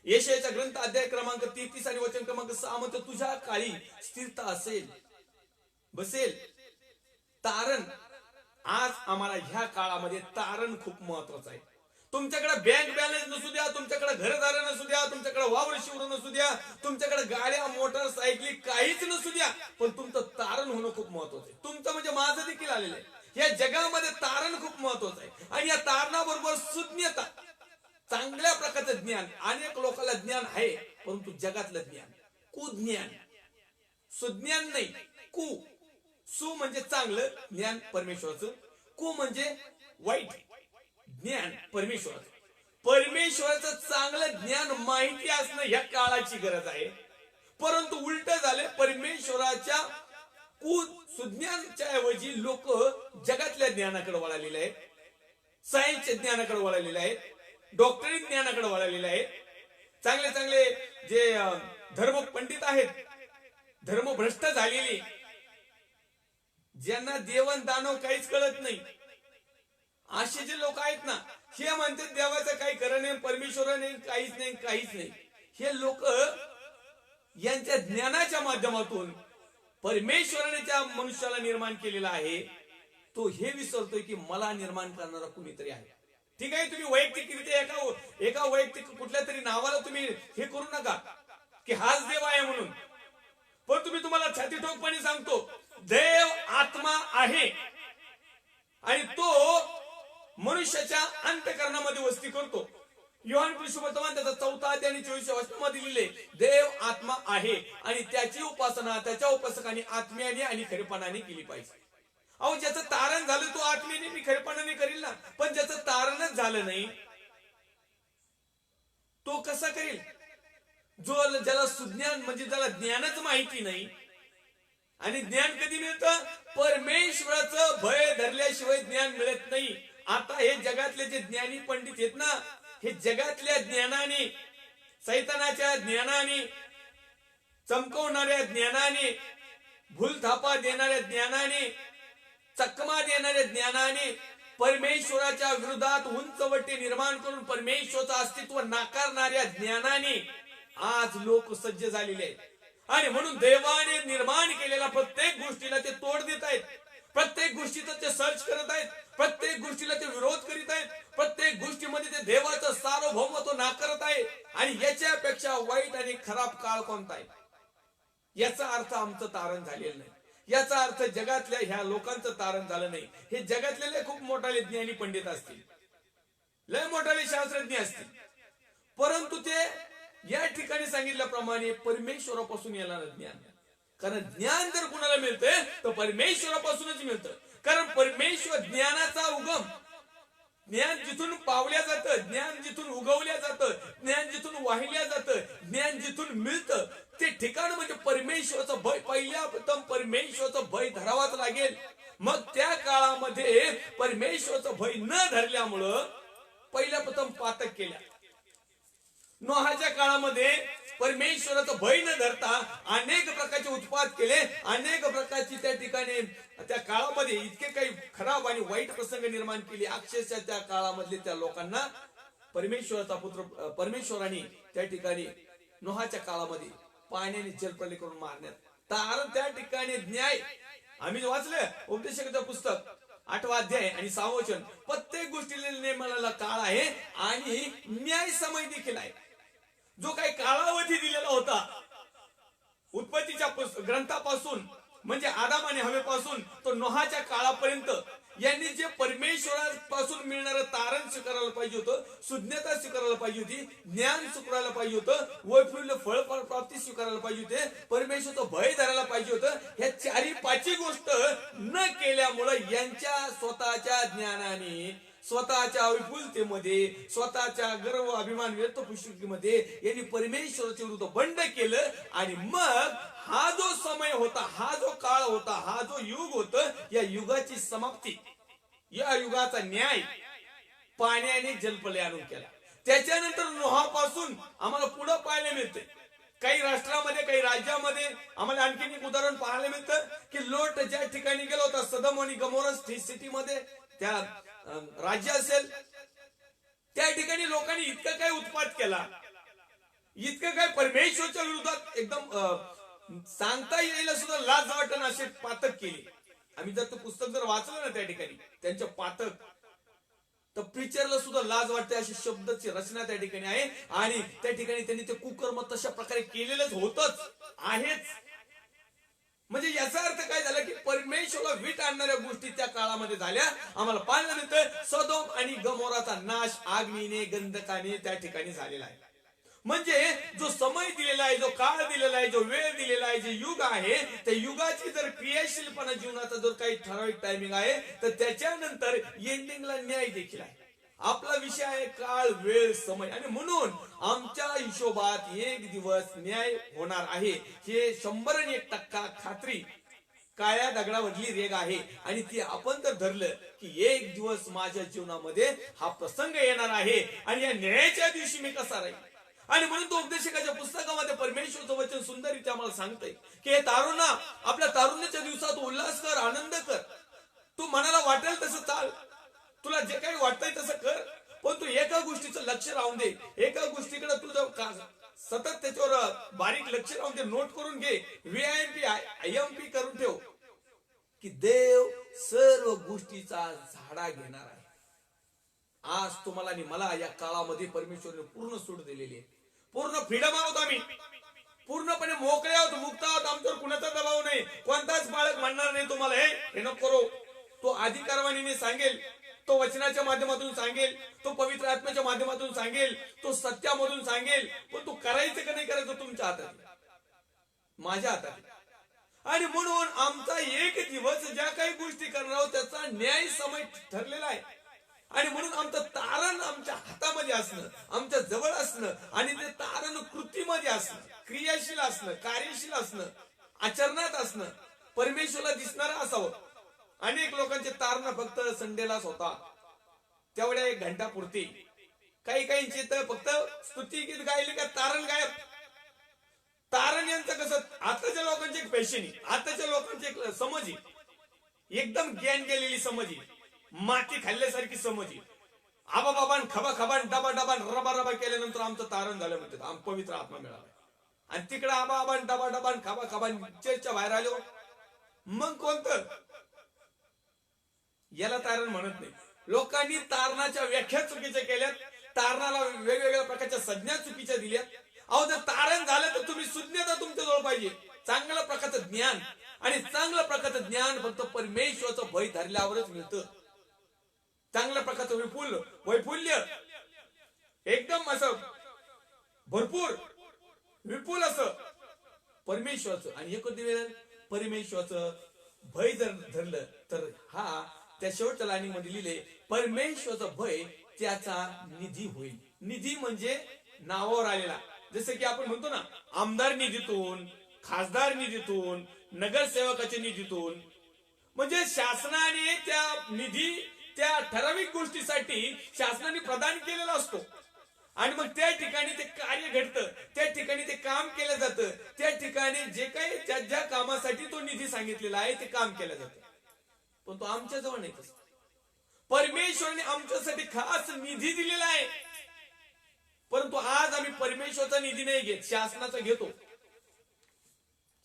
यशायाचा ग्रंथ अध्याय क्रमांक 33 आणि वचन क्रमांक 6 म्हणतो, तुझ्या काळी स्थिरता असेल, बसेल तारण. आज आम्हाला ह्या काळामध्ये तारण खूप महत्वाचं आहे. तुमच्याकडे बँक बॅलन्स नसू द्या, तुमच्याकडे घरदार नसू द्या, तुमच्याकडे वावर शिवर नसू द्या, तुमच्याकडे गाड्या मोटरसायकली काहीच नसू द्या, पण तुमचं तारण होणं खूप महत्वाचं आहे. तुमचं म्हणजे माझं देखील आलेलं आहे. या जगामध्ये तारण खूप महत्वाचं आहे आणि या तारणाबरोबर सुज्ञता, चांगल्या प्रकारचं ज्ञान. अनेक लोकांना ज्ञान आहे, परंतु जगातलं ज्ञान, कुज्ञान, सुज्ञान नाही. सु म्हणजे चांगलं ज्ञान परमेश्वराचं, कु म्हणजे वाईट ज्ञान परमेश्वराचं. परमेश्वराचं चांगलं ज्ञान माहिती असणं ह्या काळाची गरज आहे. परंतु उलट झाले, परमेश्वराच्या सुज्ञानाच्या ऐवजी लोक जगातल्या ज्ञानाकडे वळालेले आहेत, सायन्सच्या ज्ञानाकडे वळालेले आहेत, डॉक्टरी ज्ञानाकडे वळालेले आहेत. चांगले चांगले जे धर्म पंडित आहेत, धर्मभ्रष्ट झालेली, ज्यांना देवन दानव काहीच कळत नाही, असे जे लोक आहेत ना, हे म्हणतात देवाचं काही खरं नाही, परमेश्वर नाही, काहीच नाही, काहीच नाही. हे लोक यांच्या ज्ञानाच्या माध्यमातून परमेश्वराने ज्या मनुष्याला निर्माण केलेला आहे, तो हे विसरतोय की मला निर्माण करणारा कुणीतरी आहे. ठीक आहे, तुम्ही वैयक्तिकरित्या एका वैयक्तिक कुठल्या तरी नावाला तुम्ही हे करू नका की हाच देव आहे म्हणून. पण तुम्हाला छाती ठोकपणे सांगतो, देव आत्मा आहे आणि तो मनुष्याच्या अंतःकरणामध्ये वस्ती करतो. योहान सुवर्तमान त्याचा 4 अध्याय आणि 24व्या वचनामध्ये लिहिले, देव आत्मा आहे आणि त्याची उपासना त्याच्या उपासकांनी आत्म्याने आणि खरेपणाने केली पाहिजे. अहो, ज्याचं तारण झालं तो आत्म्याने मी खरेपणाने करील ना, पण ज्याचं तारणच झालं नाही तो कसा करेल? ज्याला सुज्ञान म्हणजे ज्याला ज्ञानच माहिती नाही. आणि ज्ञान कधी मिळतं? परमेश्वराचं भय धरल्याशिवाय ज्ञान मिळत नाही. आता हे जगातले जे ज्ञानी पंडित आहेत ना, हे जगातल्या ज्ञानाने, सैतानाच्या ज्ञानाने, चमकवणाऱ्या ज्ञानाने, भूलथापा देणाऱ्या ज्ञानाने, चकमा देणाऱ्या ज्ञानाने, परमेश्वराच्या विरोधात उंचवटे निर्माण करून परमेश्वराचं अस्तित्व नाकारणाऱ्या ज्ञानाने आज लोक सज्ज झालेले आहेत. आणि म्हणून देवाने निर्माण केलेल्या प्रत्येक गोष्टीला ते तोड देत आहेत, प्रत्येक गोष्टीचा ते सर्च करत आहेत, प्रत्येक गोष्टीला ते विरोध करीत आहेत, प्रत्येक गोष्टीमध्ये ते देवाचं सार्वभौमत्व नाकारत आहे. आणि याच्यापेक्षा वाईट आणि खराब काळ कोणता आहे? याचा अर्थ आमचं तारण झालेलं नाही, याचा अर्थ जगातल्या ह्या लोकांचं तारण झालं नाही. हे जगातले खूप मोठाले ज्ञानी पंडित असतील, लय मोठाले शास्त्रज्ञ असतील, परंतु ते या ठिकाणी सांगितल्याप्रमाणे परमेश्वरापासून येणारं ज्ञान. कारण ज्ञान जर कुणाला मिळतंय तर परमेश्वरापासूनच मिळतं. कारण परमेश्वर ज्ञानाचा उगम, ज्ञान जिथून पावल्या जातं, ज्ञान जिथून उगवल्या जातं, ज्ञान जिथून वाहिल्या जातं, ज्ञान जिथून मिळतं, ते ठिकाण म्हणजे परमेश्वराचं भय. पहिल्या प्रथम परमेश्वराचं भय धरावाच लागेल. मग त्या काळामध्ये परमेश्वराचं भय न धरल्यामुळं पहिल्या प्रथम पातक केल्या. नोहाच्या काळामध्ये परमेश्वराचं भय न धरता अनेक प्रकारचे उत्पाद केले, अनेक प्रकारची त्या ठिकाणी त्या काळामध्ये इतके काही खराब आणि वाईट प्रसंग निर्माण केले. अक्षरशः त्या काळामधले त्या लोकांना परमेश्वराचा पुत्र परमेश्वराने त्या ठिकाणी नोहाच्या काळामध्ये पाण्याने जलप्रलय करून मारण्यात. कारण त्या ठिकाणी न्याय, आम्ही वाचलं उपदेशकाचं पुस्तक 8वा अध्याय आणि 6वं वचन, प्रत्येक गोष्टीला नेमलेला काळ आहे आणि न्याय समय देखील आहे. जो काही कालावधी दिलेला होता उत्पत्तीच्या ग्रंथापासून म्हणजे आदाम आणि हवेपासून तो नोहाच्या काळापर्यंत, यांनी जे परमेश्वरापासून मिळणारं तारण स्वीकारायला पाहिजे होतं, सुज्ञता स्वीकारायला पाहिजे होती, ज्ञान स्वीकारायला पाहिजे होतं, वैफल्य फळ प्राप्ती स्वीकारायला पाहिजे होते, परमेश्वराचं भय धरायला पाहिजे होतं. ह्या 4-5 गोष्ट न केल्यामुळे यांच्या स्वतःच्या ज्ञानाने, स्वतःच्या विपुलतेमध्ये, स्वतःच्या गर्व अभिमान व्यक्त पुष्टीमध्ये यांनी परमेश्वराच्या विरुद्ध बंड केलं. आणि मग हा जो समय होता, हा जो काळ होता, हा जो युग होता, या युगाची समाप्ती, या युगाचा न्याय पाण्याने जलप्रलय आणून केला. त्याच्यानंतर नोहापासून आम्हाला पुढे पाहायला मिळते काही राष्ट्रामध्ये, काही राज्यामध्ये आम्हाला आणखीन एक उदाहरण पाहायला मिळतं की लोट ज्या ठिकाणी गेला होता, सदम आणि गमोरा सिटीमध्ये, त्या राज्य असेल, त्या ठिकाणी लोकांनी इतकं काय उत्पात केला, इतकं काय परमेश्वराच्या विरोधात एकदम सांगता येईल सुद्धा लाज वाटण असे पातक केले. आम्ही जर तो पुस्तक जर वाचलं ना त्या ठिकाणी त्यांच्या पातक, तर प्रिचरला सुद्धा लाज वाटते अशी शब्दाची रचना त्या ठिकाणी आहे. आणि त्या ठिकाणी त्यांनी ते कुकर्म तशा प्रकारे केलेलंच होतच आहेच. म्हणजे याचा अर्थ काय झाला की परमेश्वराला वीट आणणाऱ्या गोष्टी त्या काळामध्ये झाल्या. आम्हाला पाहायला मिळतं सदोम आणि गमोराचा नाश आग्नीने, गंधकाने त्या ठिकाणी झालेला आहे. म्हणजे जो समय दिलेला आहे, जो काळ दिलेला आहे, जो वेळ दिलेला आहे, जे युग आहे, त्या युगाची जर क्रियाशीलपणा जीवनाचा जर काही ठराविक टायमिंग आहे, तर त्याच्यानंतर एंडिंगला न्याय देखील आहे. आपला विषय आहे काळ, वेळ, समय. आणि म्हणून आमच्या हिशोबात एक दिवस न्याय होणार आहे, हे 101% खात्री काळ्या दगडावरली रेग आहे. आणि ती आपण तर धरलं की एक दिवस माझ्या जीवनामध्ये हा प्रसंग येणार आहे आणि या न्यायाच्या दिवशी मी कसा राहील. आणि म्हणून तो उपदेशकाच्या पुस्तकामध्ये परमेश्वरचं वचन सुंदररीत्या आम्हाला सांगतंय की हे तारुणा, आपल्या तारुण्याच्या दिवसात उल्हास कर, आनंद कर. तू मनाला वाटेल तसं चाल, तुला जे काही वाटतंय तसं कर, पण तू एका गोष्टीचं लक्ष राहून दे. एका गोष्टीकडे तुझं सतत त्याच्यावर बारीक लक्ष राहून दे, नोट करून घे, VIMP IMP करून ठेव की देव सर्व गोष्टीचा झाडा घेणार आहे. आज तुम्हाला आणि मला या काळामध्ये परमेश्वराने पूर्ण सूट दिलेली आहे. पूर्ण फ्रीडम आहोत आम्ही, पूर्णपणे मोकळे आहोत, मुक्त आहोत. आमच्यावर कुणाचा दबाव नाही. कोणताच बाळक म्हणणार नाही तुम्हाला हे नको करो. तो अधिकारवाणीने सांगेल, तो वचनाच्या माध्यमातून सांगेल, तो पवित्र आत्म्याच्या माध्यमातून सांगेल, तो सत्यामधून सांगेल. पण तू करायचं का नाही करायचं तुमच्या हातात, माझ्या हातात. आणि म्हणून आमचा एक दिवस ज्या काही गोष्टी करणार आहोत त्याचा न्याय समय ठरलेला आहे. आणि म्हणून आमचं तारण आमच्या हातामध्ये असणं, आमच्या जवळ असणं, आणि ते तारण कृतीमध्ये असणं, क्रियाशील असणं, कार्यशील असणं, आचरणात असणं, परमेश्वराला दिसणारं असावं. अनेक लोकांचे तारण फक्त संडेलाच होता, तेवढ्या 1 घंटापुरती. काही काहींचे तर फक्त स्तुती गीत गायले का तारण गायब. तारण यांचं कसं, आताच्या लोकांची एक फॅशन, आताच्या लोकांची एक समज, एकदम ज्ञान गेलेली समज, माती खाल्ल्यासारखी समज. आबा बाबान खबा खबान डबा डबान रबा रबा केल्यानंतर आमचं तारण झालं म्हणतात, आम पवित्र आत्मा मिळाला. आणि तिकडे आबा आबान डबा डबान खबा खबान चर्चच्या बाहेर आलो, मग कोणतं याला तारण म्हणत नाही. लोकांनी तारणाच्या व्याख्या चुकीच्या केल्यात, तारणाला वेगवेगळ्या प्रकारच्या संज्ञा चुकीच्या दिल्यात. अहो जर तारण झालं तर तुम्ही सुज्ञता तुमच्या जवळ पाहिजे, चांगल्या प्रकारचं ज्ञान. आणि चांगल्या प्रकारचं ज्ञान फक्त परमेश्वराचं भय धरल्यावरच मिळतं. चांगल्या प्रकारचं वैफुल्य एकदम असं भरपूर विपुल असं परमेश्वराचं. आणि हे कधी मिळेल, परमेश्वराचं भय जर धरलं तर. हा त्या शेवटच्या लाईनी मध्ये लिहिले, परमेश्वराचं भय त्याचा निधी होईल. निधी म्हणजे नावावर आलेला, जसं की आपण म्हणतो ना, आमदार निधीतून, खासदार निधीतून, नगरसेवकाच्या निधीतूून. म्हणजे शासनाने त्या निधी त्या ठराविक गोष्टीसाठी शासनाने प्रदान केलेला असतो. आणि मग त्या ठिकाणी ते कार्य घडतं, त्या ठिकाणी ते काम केलं जातं, त्या ठिकाणी जे काही ज्या ज्या कामासाठी तो निधी सांगितलेला आहे ते काम केलं जातं. पण तो आमच्या जवळ नाही तसं. परमेश्वराने आमच्यासाठी खास निधी दिलेला आहे. परंतु आज आम्ही परमेश्वराचा निधी नाही घेत, शासनाचा घेतो,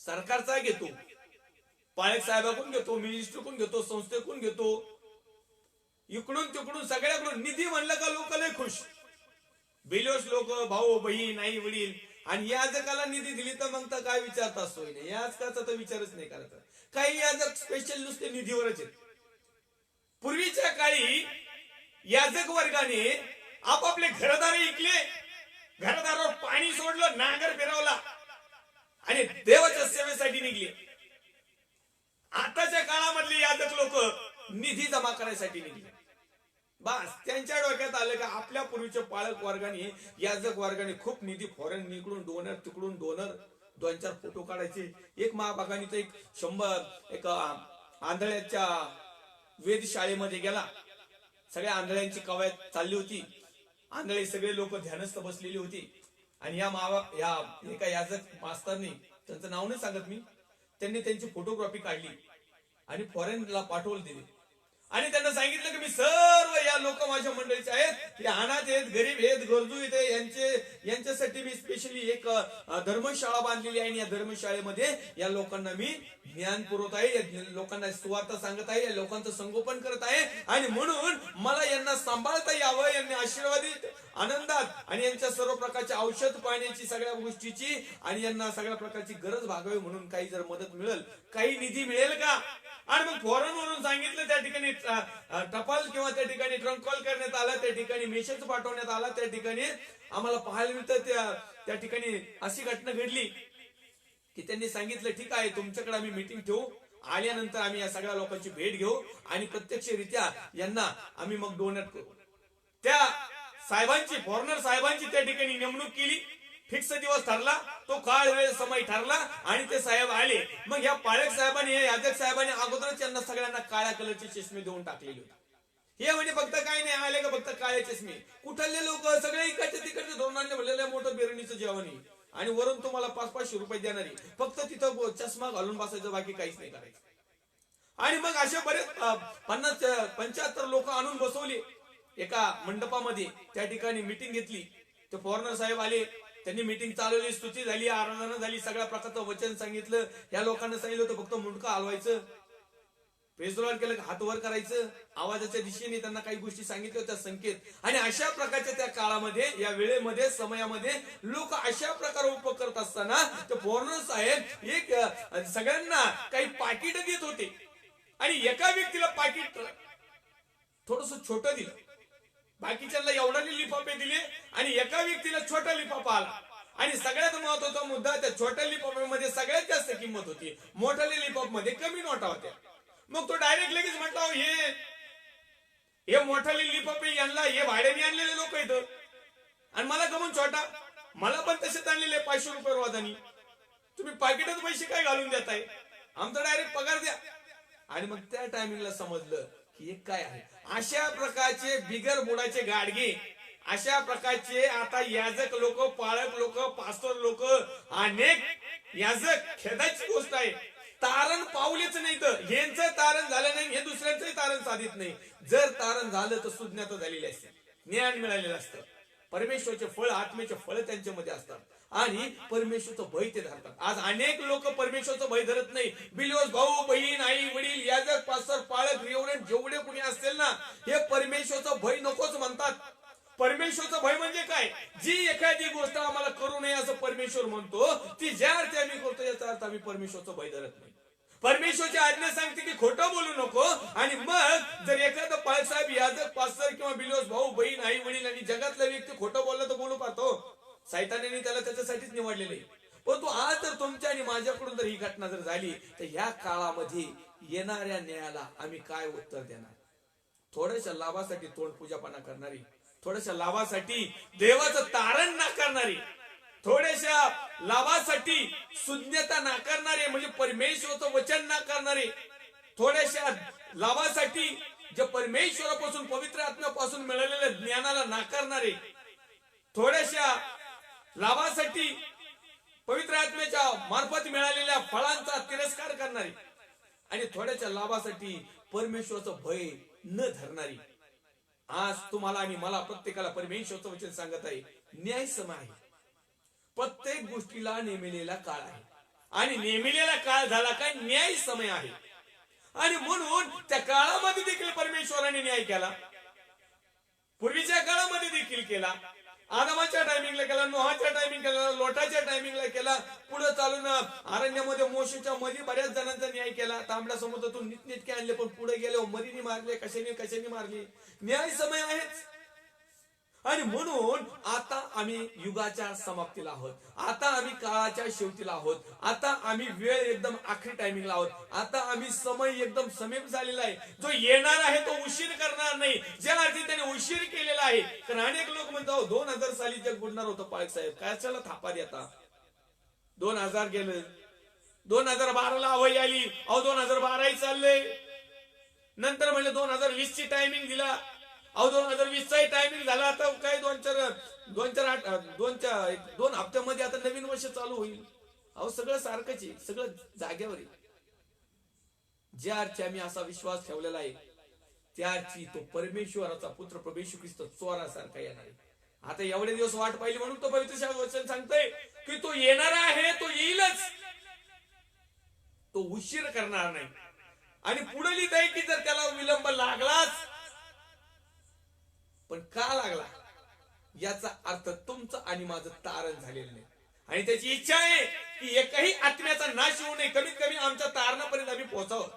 सरकारचा घेतो, पाळक साहेबाकडून घेतो, मिनिस्टरकडून घेतो, संस्थेकडून घेतो, इकडून तिकडून सगळ्याकडून. निधी म्हणलं का लोक लय खुश, बिलोस लोक, भाऊ बहीण, आई वडील. आणि याजकाला निधी दिली तर मग तर काय विचारता सोय नाही, याजकाचा तर विचारच नाही करायचा. काही याजक स्पेशल नुसते निधीवरच आहेत. पूर्वीच्या काळी याजक वर्गाने आपापले घरदार ऐकले, घरदारावर पाणी सोडलं, नांगर फिरवला आणि देवाच्या सेवेसाठी निघले. आताच्या काळामधले याजक लोक निधी जमा करायसाठी निघले. बस त्यांच्या डोक्यात आलं का आपल्या पूर्वीच्या पाळक वर्गाने, याजक वर्गाने खूप निधी, फॉरेन इकडून डोनर, तिकडून डोनर, 2-4 फोटो काढायचे. एक महाभागाने तर 100 आंधळ्याच्या वेधशाळेमध्ये गेला, सगळ्या आंधळ्यांची कवायत चालली होती, आंधळे सगळे लोक ध्यानस्थ बसलेली होती. आणि या एका याजक मास्तरनी, त्यांचं नाव नाही सांगत मी, त्यांनी त्यांची फोटोग्राफी काढली आणि फॉरेनला पाठवून दिली. आणि त्यांना सांगितलं की मी सर्व या लोक माझ्या मंडळीचे आहेत, हे अनाथ आहेत, गरीब आहेत, गरजू आहेत, यांच्यासाठी मी स्पेशली एक धर्मशाळा बांधलेली आहे. आणि या धर्मशाळेमध्ये या लोकांना मी ज्ञान पुरवत आहे, या लोकांना सुवार्ता सांगत आहे, या लोकांचं संगोपन करत आहे. आणि म्हणून मला यांना सांभाळता यावं, यांनी आशीर्वादित, आनंदात, आणि यांच्या सर्व प्रकारच्या औषध पाण्याची, सगळ्या गोष्टीची, आणि यांना सगळ्या प्रकारची गरज भागावी म्हणून काही जर मदत मिळेल, काही निधी मिळेल का? आणि मग फॉरेन वरून सांगितलं, त्या ठिकाणी टपाल किंवा त्या ठिकाणी ट्रंक कॉल करण्यात आला, त्या ठिकाणी मेसेज पाठवण्यात आला, त्या ठिकाणी आम्हाला पाहायला मिळतं त्या ठिकाणी अशी घटना घडली की त्यांनी सांगितलं ठीक आहे तुमच्याकडे आम्ही मीटिंग ठेवू, आल्यानंतर आम्ही या सगळ्या लोकांची भेट घेऊ आणि प्रत्यक्षरित्या यांना आम्ही मग डोनेट करू. त्या साहेबांची, फॉरेनर साहेबांची त्या ठिकाणी नेमणूक केली, फिक्स दिवस ठरला, तो काळ वेळ समय ठरला आणि ते साहेब आले. मग या पाळक साहेबांनी, यादक साहेबांनी अगोदरच यांना सगळ्यांना काळ्या कलरचे चष्मे देऊन टाकलेले होते. हे म्हणजे फक्त काय नाही आले का फक्त काळे चष्मे, कुठले लोक सगळे इकडचे तिकडचे धोरणाने भरलेलं मोठं बिरणीचं जेवण आहे आणि वरून तुम्हाला 500-500 रुपये देणारी, फक्त तिथं चष्मा घालून बसायचं, बाकी काहीच नाही करायचं. आणि मग असे बरेच 50-75 लोक आणून बसवले एका मंडपामध्ये, त्या ठिकाणी मीटिंग घेतली. ते फॉरेनर साहेब आले, त्यांनी मीटिंग चालवली, स्तुती झाली, आराधना झाली, सगळ्या प्रकारचं वचन सांगितलं. या लोकांना सांगितलं होतं फक्त मुंडकं हलवायचं, प्रेज द लॉर्ड केलं की हात वर करायचं, आवाजाच्या दिशेने त्यांना काही गोष्टी सांगितल्या होत्या, संकेत. आणि अशा प्रकारच्या त्या काळामध्ये, या वेळेमध्ये, समयामध्ये लोक अशा प्रकारे उप करत असताना ते फॉरेनर साहेब एक सगळ्यांना काही पाकिट देत होते आणि एका व्यक्तीला पाकिट थोडस छोटं दिलं, बाकीच्यांना एवढाले लिफाफे दिले आणि एका व्यक्तीला छोटा लिफाफा आला. आणि सगळ्यात महत्वाचा मुद्दा, त्या छोट्या लिफाफ्यामध्ये सगळ्यात जास्त किंमत होती, मोठ्या लिफाफमध्ये कमी नोटा होत्या. मग तो डायरेक्ट लगेच म्हटला हे मोठाले लिफाफे यांना हे भाड्याने आणलेले लोक आहेत आणि मला गमून छोटा, मला पण तसेच आणलेले 500 रुपये रोजानी, तुम्ही पाकिटात पैसे काय घालून देताय, आमचा डायरेक्ट पगार द्या. आणि मग त्या टायमिंगला समजलं की हे काय आहे. अशा प्रकारचे बिगर बुडाचे गाडगे, अशा प्रकारचे आता याजक लोक, पाळक लोक, पास्टर लोक, अनेक याजक, खेदाची गोष्ट आहे, तारण पावलेच नाही. तर यांचं तारण झालं नाही, हे दुसऱ्यांचंही तारण साधित नाही. जर तारण झालं तर सुज्ञाता झालेली असते, ज्ञान मिळालेलं असतं, परमेश्वरचे फळ, आत्म्याचे फळ त्यांच्यामध्ये असतात आणि परमेश्वरचं भय ते धरतात. आज अनेक लोक परमेश्वरचं भय धरत नाही. बिलिओस, भाऊ बहीण, आई वडील, याजक, पास्टर, पाळक, रेव्हरंड जेवढे कुणी असतील ना, हे परमेश्वरचं भय नकोच म्हणतात. परमेश्वरचं भय म्हणजे काय, जी एखादी गोष्ट आम्हाला करू नये असं परमेश्वर म्हणतो, ती ज्या अर्थी आम्ही करतो याचा अर्थ आम्ही परमेश्वरचं भय धरत नाही. परमेश्वरची आज्ञा सांगते की खोटं बोलू नको. आणि मग जर एखादा पाळसाहेब, याजक, पास्टर किंवा बिलिओस, भाऊ बहीण, आई वडील आणि जगातला व्यक्ती खोटं बोलला तर बोलू पाहतो, सैतानाने त्याला त्याच्यासाठीच निवडलेलं आहे. परंतु आज जर तुमच्या आणि माझ्याकडून जर ही घटना जर झाली तर ह्या काळामध्ये येणाऱ्या न्यायाला आम्ही काय उत्तर देणार? थोड्याशा लाभासाठी तोंडपूजापणा करणारी, थोड्याशा लाभासाठी देवाचं तारण नाकारणारी, थोड्याशा लाभासाठी सुज्ञता नाकारणारे, म्हणजे परमेश्वराचं वचन नाकारणारे, थोड्याशा लाभासाठी जे परमेश्वरापासून, पवित्र आत्म्यापासून मिळालेल्या ज्ञानाला नाकारणारे, थोड्याशा लाभासाठी पवित्र आत्म्याच्या मार्फत मिळालेल्या फळांचा तिरस्कार करणारी आणि थोड्याच्या लाभासाठी परमेश्वराचं भय न धरणारी. आज तुम्हाला आणि मला प्रत्येकाला परमेश्वराचं वचन सांगत आहे, न्याय समय आहे. प्रत्येक गोष्टीला नेमिलेला काळ आहे आणि नेमिलेला काळ झाला काय, न्याय समय आहे. आणि म्हणून त्या काळामध्ये देखील परमेश्वराने न्याय केला, पूर्वीच्या काळामध्ये देखील केला, आदमाच्या टायमिंगला केला, नोहाच्या टायमिंग केला, लोटाच्या टायमिंगला केला, पुढे चालून अरण्यामध्ये मोशेच्या मध्ये बऱ्याच जणांचा न्याय केला. तांबडा समुद्रातून नीटनेटके आणले, पण पुढे गेले मरीने मारले, कशाने मारले. न्याय समय आहेच. आणि म्हणून आता आम्ही युगाच्या समाप्तीला आहोत, आता आम्ही काळाच्या शेवटीला आहोत, आता आम्ही वेळ एकदम आखरी टायमिंगला आहोत, आता आम्ही समय एकदम समीप झालेला आहे. जो येणार आहे तो उशीर करणार नाही, ज्या अर्थी त्याने उशीर केलेला आहे. कारण अनेक लोक म्हणतात 2000 साली जग बुडणार होतं, पाळक साहेब कशाला थापा देता, 2000 गेलं, 2012ला अवई आली, 2012 चाललंय, नंतर म्हणजे 2020 ची टायमिंग दिला, 2020 चा टायमिंग झाला, आता काय 2 हप्त्यामध्ये आता नवीन वर्ष चालू होईल. सगळं सारखंच आहे, सगळं जाग्यावर आहे. ज्या अर्थी आम्ही असा विश्वास ठेवलेला आहे त्या अर्थी तो परमेश्वराचा पुत्र प्रभू येशू ख्रिस्त चोरासारखा येणार आहे. आता एवढे दिवस वाट पाहिली म्हणून तो पवित्र वचन सांगतोय की तो येणार आहे, तो येईलच, तो उशीर करणार नाही. आणि पुढे लिहित आहे की जर त्याला विलंब लागलाच, पण का लागला याचा अर्थ तुमचं आणि माझं तारण झालेलं नाही. आणि त्याची इच्छा आहे की एकही आत्म्याचा नाश होऊ नये, कमीत कमी आमच्या तारणापर्यंत आम्ही पोहोचावं.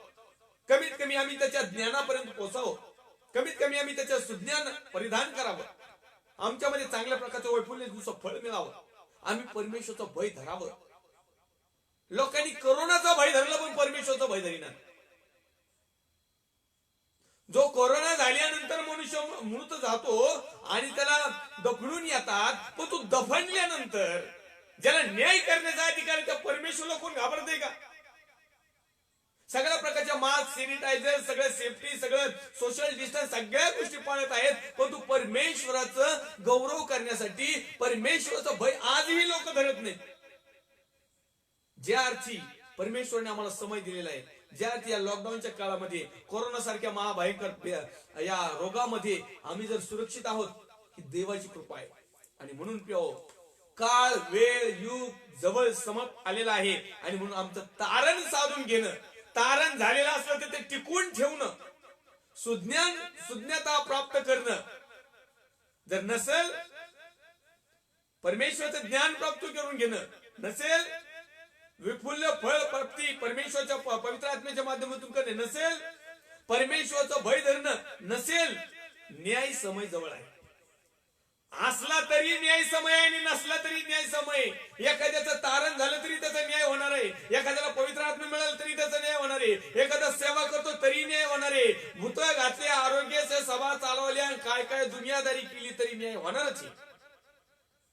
कमीत कमी आम्ही त्याच्या ज्ञानापर्यंत पोहोचावं, कमीत कमी आम्ही त्याच्या सुज्ञान परिधान करावं, आमच्यामध्ये चांगल्या प्रकारचं वैफल्य दिवसाचं फळ मिळावं, आम्ही परमेश्वरचं भय धरावं. लोकांनी करोनाचा भय धरला पण परमेश्वरचा भय धरीना. जो कोरोना झाल्यानंतर मनुष्य मृत जातो आणि त्याला दफनून येतात, पण तो दफनल्यानंतर ज्याला न्याय करण्याचा अधिकार आहे त्या परमेश्वरला कोण घाबरते का? सगळ्या प्रकारच्या मास्क, सॅनिटायझर, सगळं सेफ्टी, सगळं सोशल डिस्टन्स, सगळ्या गोष्टी पाळत आहेत, पण तू परमेश्वराचं गौरव करण्यासाठी परमेश्वराचं भय आजही लोक धरत नाहीत. ज्या अर्थी परमेश्वरने आम्हाला समय दिलेला आहे, ज्या अर्थी या लॉकडाऊनच्या काळामध्ये कोरोना सारख्या महाभयंकर या रोगामध्ये आम्ही जर सुरक्षित आहोत, ही देवाची कृपा आहे. आणि म्हणून प्रियो, काळ, वेळ, युग जवळ समप आलेला आहे आणि म्हणून आमचं तारण साधून घेणं, तारण झालेलं असलं तर ते टिकवून ठेवणं, सुज्ञता प्राप्त करणं, जर नसेल परमेश्वराचं ज्ञान प्राप्त करून घेणं, नसेल विपुल्य फळ प्राप्ती परमेश्वरच्या पवित्र आत्म्याच्या माध्यमातून करणे, नसेल परमेश्वराचं भय धरणं, नसेल न्याय समय जवळ आहे. असला तरी न्याय समय आहे आणि नसला तरी न्याय समय आहे. एखाद्याचं तारण झालं तरी त्याचा न्याय होणार आहे, एखाद्याला पवित्र आत्मा मिळालं तरी त्याचा न्याय होणार आहे, एखादा सेवा करतो तरी न्याय होणार आहे, भूत घातले, आरोग्याच्या सभा चालवल्या, काय काय दुनियादारी केली तरी न्याय होणारच आहे.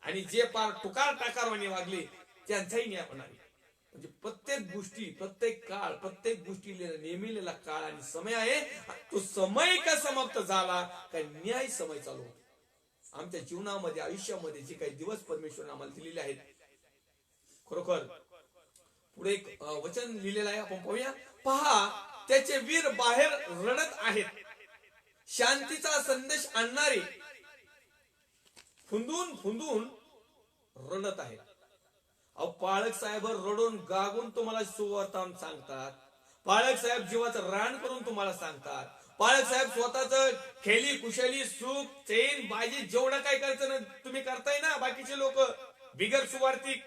आणि जे पार टुकार टाकारवाने वागले त्यांचाही न्याय होणार आहे. म्हणजे प्रत्येक गोष्टी, प्रत्येक काळ, प्रत्येक गोष्टीला नेमिलेला काळ आणि समय आहे. तो समय का समाप्त झाला काय न्याय समय चालू होतो. आमच्या जीवनामध्ये, आयुष्यामध्ये जे काही दिवस परमेश्वराने आम्हाला दिलेले आहेत, खरोखर पुढे एक वचन लिहिलेलं आहे, आपण पाहूया. पहा, त्याचे वीर बाहेर रडत आहेत, शांतीचा संदेश आणणारे फुंदून फुंदून रडत आहेत. अहो, पाळक साहेब रडून गागून तुम्हाला सुवर्तन सांगतात, पाळक साहेब जीवाचं रान करून तुम्हाला सांगतात, पाळक साहेब स्वतःच खेली कुशली सुख चैन बाजी जेवढं काय करायचं ना तुम्ही करताय ना. बाकीचे लोक बिगर सुवार्थिक,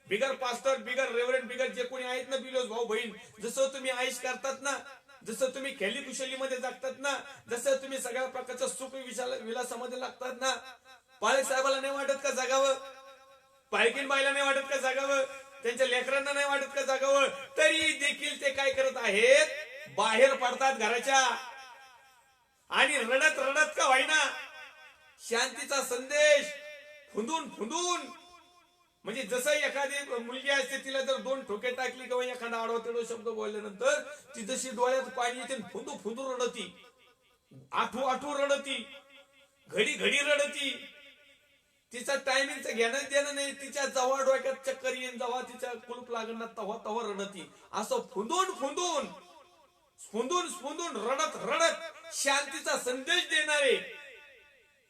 बिगर पास्टर, बिगर रेव्हरंड, बिगर जे कोणी आहेत ना, बिलोस भाऊ बहीण, जसं तुम्ही आयुष करतात ना, जसं तुम्ही खेली कुशली मध्ये जगतात ना, जसं तुम्ही सगळ्या प्रकारच्या सुख विलासामध्ये लागतात ना, पाळक साहेबाला नाही वाटत का जगावं? पालकीन बाईला नाही वाटत का जगावं? त्यांच्या लेकरांना नाही वाटत का जगावं? तरी देखील ते काय करत आहेत? बाहेर पडतात घराच्या आणि रडत रडत का होईना शांतीचा संदेश फुंदून फुंदून, म्हणजे जसं एखादी मुलगी असते, तिला जर दोन ठोके टाकली किंवा एखादा आडवा तेडवा शब्द बोलल्यानंतर ती जशी डोळ्यात पाणी येते फुंदू फुंदू रडती, आठू आठू रडती, घडी घडी रडती. तिचा टायमिंगचं घेणं देणं नाही, तिच्या जवळ डोक्यात चक्कर येईन, जेव्हा तिच्या कुलूप लागणार तव्हा तव्हा रडती. असं फुंदून फुंदून फुंदून फुंदून रडत रडत शांतीचा संदेश देणारे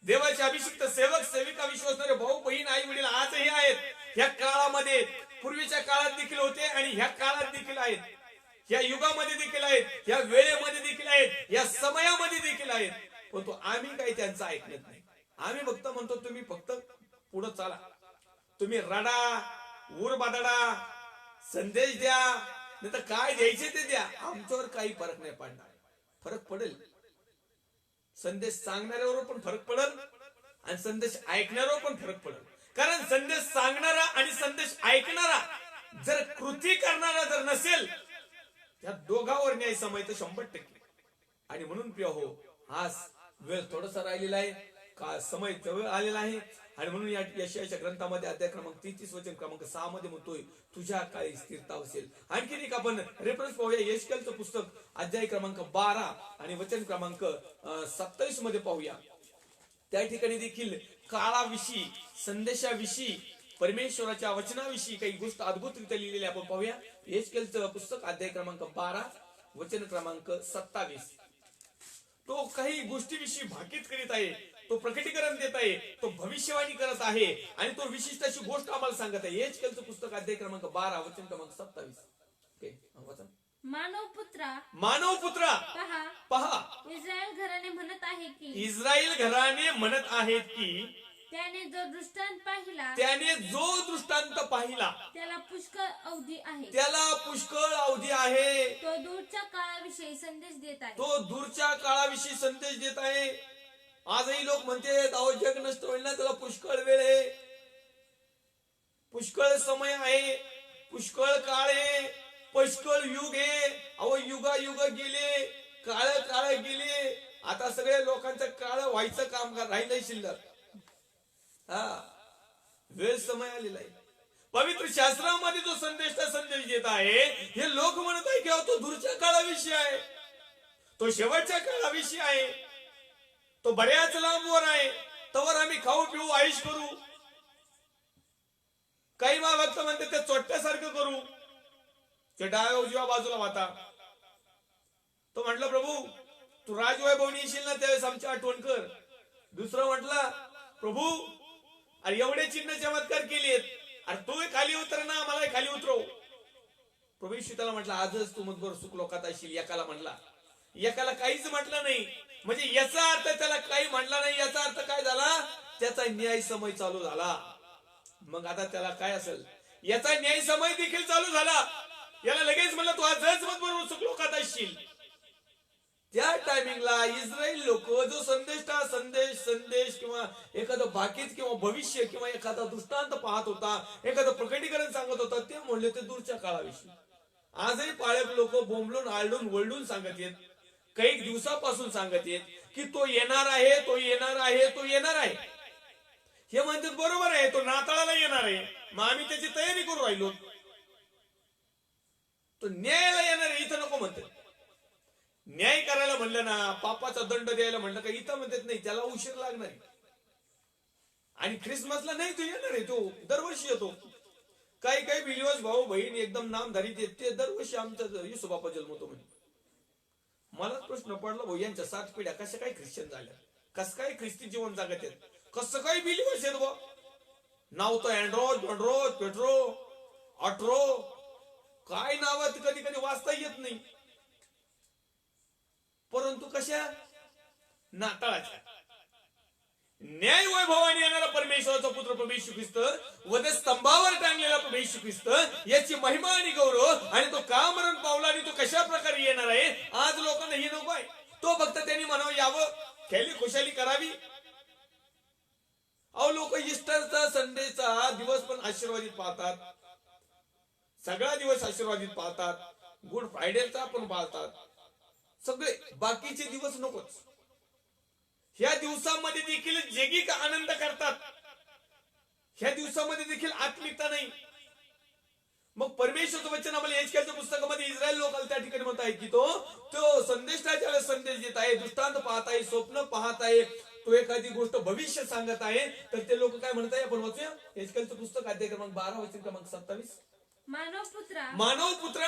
देवाचे अभिषिक्त सेवक सेविका विश्वासणारे भाऊ बहीण आई वडील आजही आहेत. ह्या काळामध्ये, पूर्वीच्या काळात देखील होते आणि ह्या काळात देखील आहेत, ह्या युगामध्ये देखील आहेत, ह्या वेळेमध्ये देखील आहेत, या समयामध्ये देखील आहेत. पण तो आम्ही काही त्यांचं ऐकत नाही. आम्ही फक्त म्हणतो तुम्ही फक्त पुढे चाला, तुम्ही रडा, उर बादडा, संदेश द्या, नाही तर काय द्यायचे ते द्या, आमच्यावर काही फरक नाही पडणार. फरक पडेल, संदेश सांगणाऱ्यावर पण फरक पडेल आणि संदेश ऐकणाऱ्यावर पण फरक पडेल. कारण संदेश सांगणारा आणि संदेश ऐकणारा जर कृती करणारा जर नसेल, त्या दोघांवर न्याय समय तर 100%. आणि म्हणून प्रिय हो, आज वेळ थोडासा राहिलेला आहे, का समय जवळ आलेला आहे. आणि म्हणून या यशाच्या ग्रंथामध्ये अध्याय क्रमांक 33 वचन क्रमांक 6 मध्ये म्हणतोय, तुझ्या काळी स्थिरता असेल. आणखीन एक आपण रेफरन्स पाहूया, यशकेलचं पुस्तक अध्याय क्रमांक 12 आणि वचन क्रमांक 27 मध्ये पाहूया. त्या ठिकाणी देखील काळाविषयी, संदेशाविषयी, परमेश्वराच्या वचनाविषयी काही गोष्ट अद्भुतरित्या लिहिलेल्या आपण पाहूया. यशकेलचं पुस्तक अध्याय क्रमांक 12 वचन क्रमांक 27. तो काही गोष्टीविषयी भाकीत करीत आहे, तो प्रकटीकरण देत आहे, तो भविष्यवाणी करत आहे आणि तो विशिष्ट अशी गोष्ट आम्हाला सांगत आहे. यशकेलचं पुस्तक अध्याय क्रमांक 12 वचन क्रमांक 27. वचन, मानव पुत्रा, मानव पुत्रा, पहा, पहा, इस्रायल घराणे म्हणत आहे की, इस्रायल घराणे म्हणत आहेत की, त्याने जो दृष्टांत पाहिला त्याने जो दृष्टांत पाहिला त्याला पुष्कळ अवधी आहे. त्याला पुष्कळ अवधी आहे. तो दूरच्या काळाविषयी संदेश देत आहे. तो दूरच्या काळाविषयी संदेश देत आहे. आजही लोक म्हणतात अहो जग नष्ट होईल ना, त्याला पुष्कळ वेळ आहे, पुष्कळ समय आहे, पुष्कळ काळ आहे, पुष्कळ युग आहे. अहो युगा युग गेले, काळ काळ गेले, आता सगळ्या लोकांचं काळ व्हायचं काम राहिलंय शिल्लक. हा वेळ समय आलेला आहे. पवित्र शास्त्रामध्ये जो संदेश देत आहे, हे लोक म्हणत आहे की अहो तो दूरच्या काळाविषयी आहे, तो शेवटच्या काळाविषयी आहे, तो बऱ्याच लांबवर आहे, तवर आम्ही खाऊ पिऊ आयुष करू. काही भक्त म्हणते ते चोट्यासारखं करू, ते डाव्या उजव्या बाजूला वाता. तो म्हटलं प्रभू तू राजवैभवनी येशील ना त्यावेळेस आमची आठवण कर. दुसरं म्हटलं प्रभू अरे एवढे चिन्ह चमत्कार केलेत, अरे तू खाली उतर ना, मला खाली उतरव. प्रभू येशू त्याला म्हटलं आजच तू मग सुख लोकात असशील. एकाला म्हटला, एकाला काहीच म्हटलं नाही. म्हणजे याचा अर्थ त्याला काही म्हटला नाही, याचा अर्थ काय झाला, त्याचा न्याय समय चालू झाला. मग आता त्याला काय असेल, याचा न्याय समय देखील चालू झाला. याला लगेच म्हणलं तू आजच मग बरोबर सुख लोकात असशील. त्या टायमिंगला इस्रायल लोक जो संदेश किंवा एखादं बाकीच किंवा भविष्य किंवा एखादा दृष्टांत पाहत होता, एखादं प्रकटीकरण सांगत होता, ते म्हणले ते दूरच्या काळाविषयी. आजही पाळक लोक बोंबलून आळडून वळडून सांगत येत, काही दिवसापासून सांगत येत की तो येणार आहे, तो येणार आहे, तो येणार आहे. हे म्हणतात बरोबर आहे, तो नाताळाला येणार आहे, मग आम्ही त्याची तयारी करू राहिलो. तो न्यायाला येणार आहे इथं नको म्हणतात. न्याय करायला म्हणलं ना, पापाचा दंड द्यायला म्हणलं का इथं म्हणतात नाही, त्याला उशीर लागणार आहे. आणि ख्रिसमसला नाही तो येणार आहे, तो दरवर्षी येतो. काही काही बिलिवर्स भाऊ बहीण एकदम नामधारी ते दरवर्षी आमचा येशू बाप्पा जन्मतो म्हणे. मलाच प्रश्न पडला भाऊ, यांच्या 7 पिढ्या कशा काय ख्रिश्चन झाल्या, कसं काय ख्रिस्ती जीवन जगत आहेत, कसं काय बिलिवर्स आहेत बा. नाव तर अँड्रो पेट्रो ऑट्रो, काय नाव कधी कधी वाचता येत नाही, परंतु कशा नाताळाच्या न्याय वैभवाने येणारा परमेश्वराचा पुत्र प्रभू येशू ख्रिस्त, वधस्तंभावर टांगलेला प्रभू येशू ख्रिस्त, याची महिमा आणि गौरव, आणि तो का मरण पावला आणि तो कशा प्रकारे येणार आहे. आज लोकांना हे नको आहे, तो फक्त त्यांनी म्हणावं यावं, खेळी खुशाली करावी. अहो लोक ईस्टरचा संडेचा दिवस पण आशीर्वादित पाहतात, सगळा दिवस आशीर्वादित पाहतात, गुड फ्रायडेचा पण पाहतात, सगळे बाकीचे दिवस नकोच. ह्या दिवसामध्ये देखील जैगिक आनंद करतात, ह्या दिवसामध्ये देखील आत्मिकता नाही. मग परमेश्वरचं वचन आम्हाला एचकेलच्या पुस्तकामध्ये इस्रायल लोकांना त्या ठिकाणी म्हणत आहे की तो संदेशाच्या संदेश देत आहे, दृष्टांत पाहत आहे, स्वप्न पाहत आहे, तो एखादी गोष्ट भविष्य सांगत आहे. तर ते लोक काय म्हणत आहे आपण वाचूया. एचकेलचं पुस्तक अध्याय क्रमांक 12 वचन क्रमांक 27. मानव पुत्रा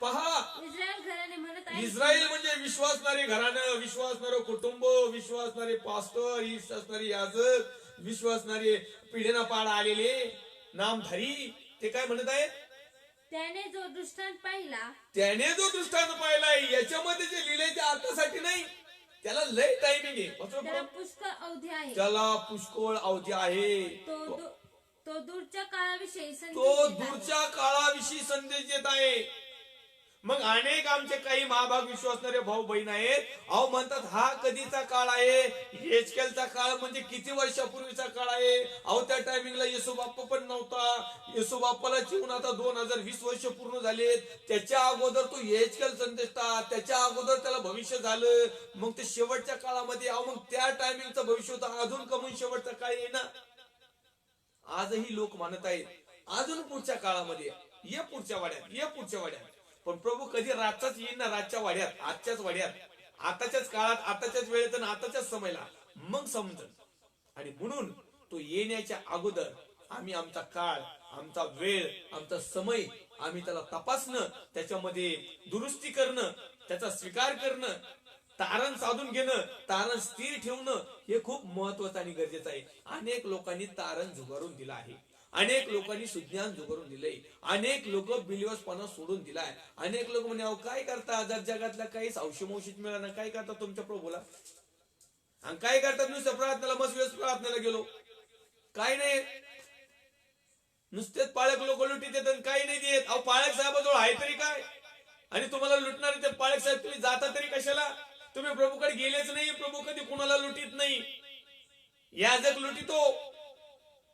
पहा, इस्रायल घराणे म्हणत आहे, इस्रायल म्हणजे विश्वासणारे घराणं, विश्वासणारे कुटुंब, विश्वासणारे पास्टर, विश्वासणारे याजक, विश्वासणारे पिढ्याना पाड आलेले नामधारी. ते काय म्हणत आहे, त्याने जो दृष्टांत पाहिलाय याच्यामध्ये जे लिहिलंय ते अर्थासाठी नाही, त्याला लय टायमिंग आहे, त्याला पुष्कळ अवधी आहे, त्याला पुष्कळ अवधी आहे. तो दूरच्या काळाविषयी संदेश देत आहे. मग अनेक आमचे काही महाभाग विश्वासणारे भाऊ बहीण आहेत, अहो म्हणतात हा कधीचा काळ आहे, एचकेलचा काळ म्हणजे किती वर्षापूर्वीचा काळ आहे. अहो त्या टायमिंगला येशू बाप्पा पण नव्हता, येशू बाप्पाला जीवन आता 2020 वर्ष पूर्ण झालेत. त्याच्या अगोदर तो एचकेल संदेशता, त्याच्या अगोदर त्याला भविष्य झालं, मग ते शेवटच्या काळामध्ये. अहो मग त्या टायमिंगचं भविष्य होतं, अजून कमून शेवटचा काळ आहे ना. आजही लोक म्हणत आहेत अजून पुढच्या काळामध्ये ये, पुढच्या वाड्यात. पण प्रभू कधी रातचाच येईल ना, रातच्या वाड्यात, आजच्याच वाड्यात, आताच्याच काळात, आताच्याच वेळेत आणि आताच्याच समयला, मग समजन. आणि म्हणून तो येण्याच्या अगोदर आम्ही आमचा काळ, आमचा वेळ, आमचा समय आम्ही त्याला तपासणं, त्याच्यामध्ये दुरुस्ती करणं, त्याचा स्वीकार करणं, तारण साधून घेणं, तारण स्थिर ठेवणं हे खूप महत्वाचं आणि गरजेचं आहे. अनेक लोकांनी तारण झुगारून दिलं आहे, अनेक लोकांनी सुज्ञान झुगारून दिलंय, अनेक लोक बिलिवर्सपणा सोडून दिलाय. अनेक लोक म्हणे अहो काय करता, जगातल्या काहीच औषमौषित मिळालं ना, काय करता तुमच्या प्रभूला, आणि काय करतात नुसत्या प्रार्थनेला, मग प्रार्थनेला गेलो, काय नाही, नुसतेच पाळक लोक लुटीत येतात आणि काही नाही देत. अहो पाळक साहेबाजवळ आहे तरी काय, आणि तुम्हाला लुटणारे ते पाळक साहेब तुम्ही जाता तरी कशाला? तुम्ही प्रभूकडे गेलेच नाही. प्रभू कधी कुणाला लुटीत नाही. याजक लुटितो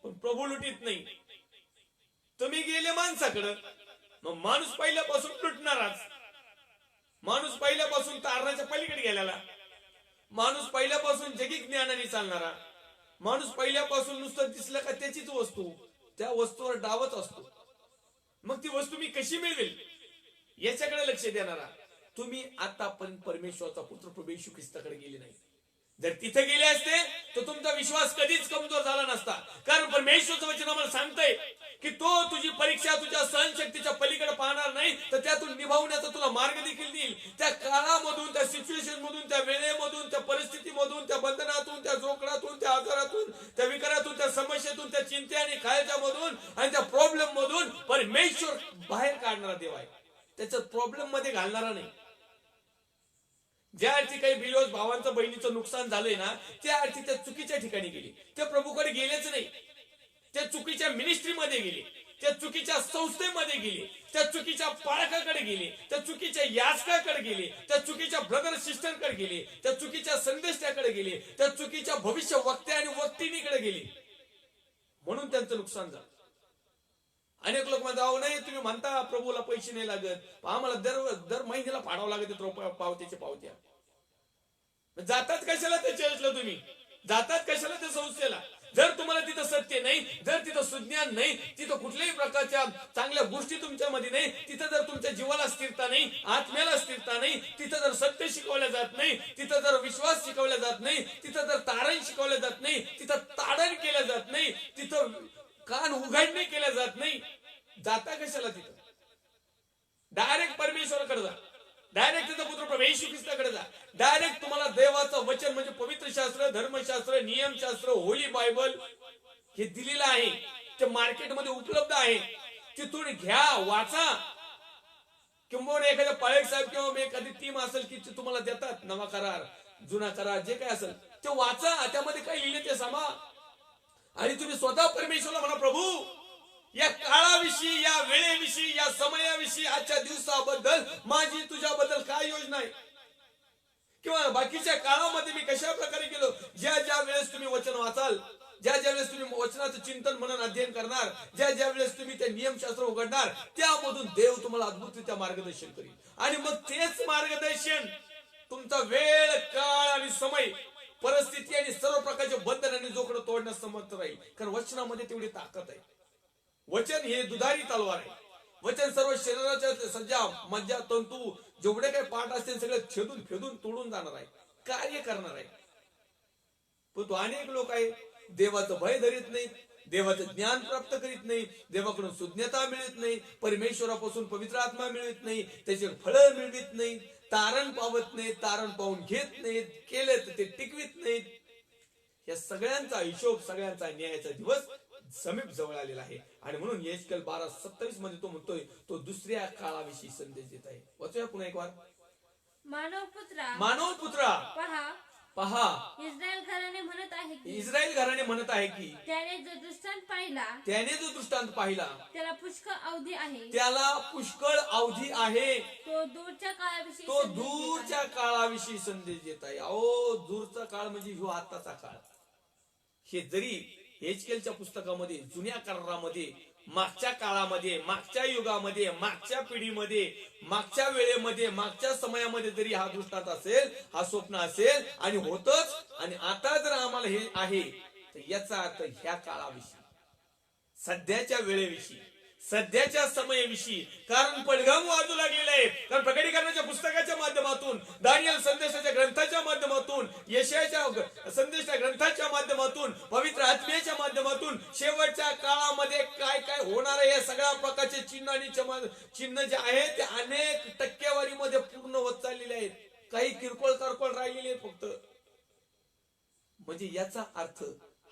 पण प्रभू लुटीत नाही. तुम्ही गेले माणसाकडं, मग माणूस पहिल्यापासून लुटणाराच. माणूस पहिल्यापासून तारणाच्या पलीकडे गेलेला, माणूस पहिल्यापासून जगिक ज्ञानाने चालणारा, माणूस पहिल्यापासून नुसतं दिसलं का त्याचीच वस्तू, त्या वस्तूवर डावच असतो. मग ती वस्तू मी कशी मिळवेल याच्याकडे लक्ष देणारा. तुम्ही आतापर्यंत परमेश्वराचा पुत्र प्रभू येशू ख्रिस्ताकडे गेले नाही. जर तिथे गेले असते तर तुमचा विश्वास कधीच कमजोर झाला नसता. कारण परमेश्वरचं वचन आम्हाला सांगतंय की तो तुझी परीक्षा तुझ्या सहनशक्तीच्या पलीकडे पाहणार नाही, तर त्यातून निभावण्याचा तुला मार्ग देखील देईल. त्या काळामधून, त्या सिच्युएशन मधून, त्या वेळेमधून, त्या परिस्थितीमधून, त्या बंधनातून, त्या जोखडातून, त्या आजारातून, त्या विकारातून, त्या समस्येतून, त्या चिंते आणि खायच्या मधून आणि त्या प्रॉब्लेम मधून परमेश्वर बाहेर काढणारा देव आहे. त्याच्यात प्रॉब्लेम मध्ये घालणारा नाही. ज्या अर्थी काही बिलोज भावांचं बहिणीचं नुकसान झालंय ना, त्या अर्थी त्या चुकीच्या ठिकाणी गेले. त्या प्रभूकडे गेलेच नाही. त्या चुकीच्या मिनिस्ट्रीमध्ये गेले, त्या चुकीच्या संस्थेमध्ये गेले, त्या चुकीच्या पालकाकडे गेले, त्या चुकीच्या याचकाकडे गेले, त्या चुकीच्या ब्रदर सिस्टरकडे गेले, त्या चुकीच्या संदेशाकडे गेले, त्या चुकीच्या भविष्य वक्ते आणि वक्तिनीकडे गेले. म्हणून त्यांचं नुकसान झालं. अनेक लोक म्हणतात अहो नाही तुम्ही म्हणता प्रभूला पैसे नाही लागत, आम्हाला दर महिन्याला फाडावं लागत पावत्याच्या पावत्या. जातात कशाला त्या चर्चला? तुम्ही जातात कशाला त्या संस्थेला? जर तुम्हाला तिथं सत्य नाही, जर तिथं सुज्ञान नाही, तिथं कुठल्याही प्रकारच्या चांगल्या गोष्टी तुमच्यामध्ये नाही, तिथं जर तुमच्या जीवाला स्थिरता नाही, आत्म्याला स्थिरता नाही, तिथं जर सत्य शिकवलं जात नाही, तिथं जर विश्वास शिकवला जात नाही, तिथं जर तारण शिकवलं जात नाही, तिथं ताडण केलं जात नाही, तिथं कान उघडणे केल्या जात नाही, जाता कशाला तिथं? डायरेक्ट परमेश्वराकडे जा, डायरेक्ट तिथं पुत्र प्रभू येशू ख्रिस्ताकडे जा. डायरेक्ट तुम्हाला देवाचं वचन म्हणजे पवित्र शास्त्र, धर्मशास्त्र, नियमशास्त्र, होली बायबल हे दिलेलं आहे. ते मार्केटमध्ये उपलब्ध आहे. तिथून घ्या, वाचा. किंवा एखाद्या पाळक साहेब किंवा एखादी टीम असेल की तुम्हाला देतात नवा करार, जुना करार, जे काय असेल ते वाचा. त्यामध्ये काय लिहिले ते सांगा आणि तुम्ही स्वतः परमेश्वरला म्हणा, प्रभू या काळाविषयी, या वेळेविषयी, या समयाविषयी, आजच्या दिवसाबद्दल माझी तुझ्याबद्दल काय योजना आहे, किंवा बाकीच्या काळामध्ये मी कशा प्रकारे गेलो. ज्या ज्या वेळेस तुम्ही वचन वाचाल, ज्या ज्या वेळेस तुम्ही वचनाचं चिंतन म्हणून अध्ययन करणार, ज्या ज्या वेळेस तुम्ही ते नियमशास्त्र उघडणार, त्यामधून देव तुम्हाला अद्भुतरित्या मार्गदर्शन करेल. आणि मग तेच मार्गदर्शन तुमचा वेळ, काळ आणि समय, परिस्थिती आणि सर्व प्रकारचे बंधन आणि जोखड तोडण्यास समर्थ राहील. कारण वचनामध्ये तेवढी ताकद आहे. वचन हे दुधारी तलवार आहे. वचन सर्व शरीराच्या सज्जा, मज्जा, तंतू जेवढे काही पाठ असतील सगळे छेदून फेदून तोडून जाणार आहे, कार्य करणार आहे. पण तो अनेक लोक आहे देवाचं भय धरीत नाहीत, देवाचं ज्ञान प्राप्त करीत नाही, देवाकडून सुज्ञता मिळत नाही, परमेश्वरापासून पवित्र आत्मा मिळत नाही, त्याचे फळं मिळवित नाही, तारण पावत नाहीत, तारण पाहून घेत नाहीत, केले तर ते टिकवित नाहीत. या सगळ्यांचा हिशोब, सगळ्यांचा न्यायाचा दिवस समीप जवळ आलेला आहे. आणि म्हणून यशकेल 12:27 मध्ये तो म्हणतोय, तो दुसऱ्या काळाविषयी संदेश देत आहे. वाचूया पुन्हा एक वार. मानव पुत्रा पहा, इस्रायल घराणे म्हणत आहे की, इस्रायल घराणे म्हणत आहे की त्याने जो दृष्टांत पाहिला, त्याने जो दृष्टांत पाहिला त्याला पुष्कळ अवधी आहे, त्याला पुष्कळ अवधी आहे. तो दूरच्या काळाविषयी तो संदेश देत आहे. दूरच्या काळाविषयी संदेश देत आहे. अहो दूरचा काळ म्हणजे ह्यो आताचा काळ. हे जरी यशकेलच्या पुस्तकामध्ये, जुन्या करारामध्ये, मागच्या काळामध्ये, मागच्या युगामध्ये, मागच्या पिढीमध्ये, मागच्या वेळेमध्ये, मागच्या समयामध्ये जरी हा दृष्टांत असेल, हा स्वप्न असेल आणि होतच, आणि आता जर आम्हाला हे आहे, तर याचा अर्थ ह्या काळाविषयी, सध्याच्या वेळेविषयी, सध्याच्या समयाविषयी. कारण पडघम वाजू लागलेले आहे. कारण प्रकटीकरणाच्या पुस्तकाच्या माध्यमातून, दानियल संदेशाच्या ग्रंथाच्या माध्यमातून, यशायाच्या संदेशाच्या ग्रंथाच्या माध्यमातून, पवित्र आत्म्याच्या माध्यमातून शेवटच्या काळामध्ये काय काय होणार आहे या सगळ्या प्रकारचे चिन्ह आणि चिन्ह जे आहेत ते अनेक टक्केवारीमध्ये पूर्ण होत चाललेले आहेत. काही किरकोळ कारकोळ राहिलेले आहेत फक्त. म्हणजे याचा अर्थ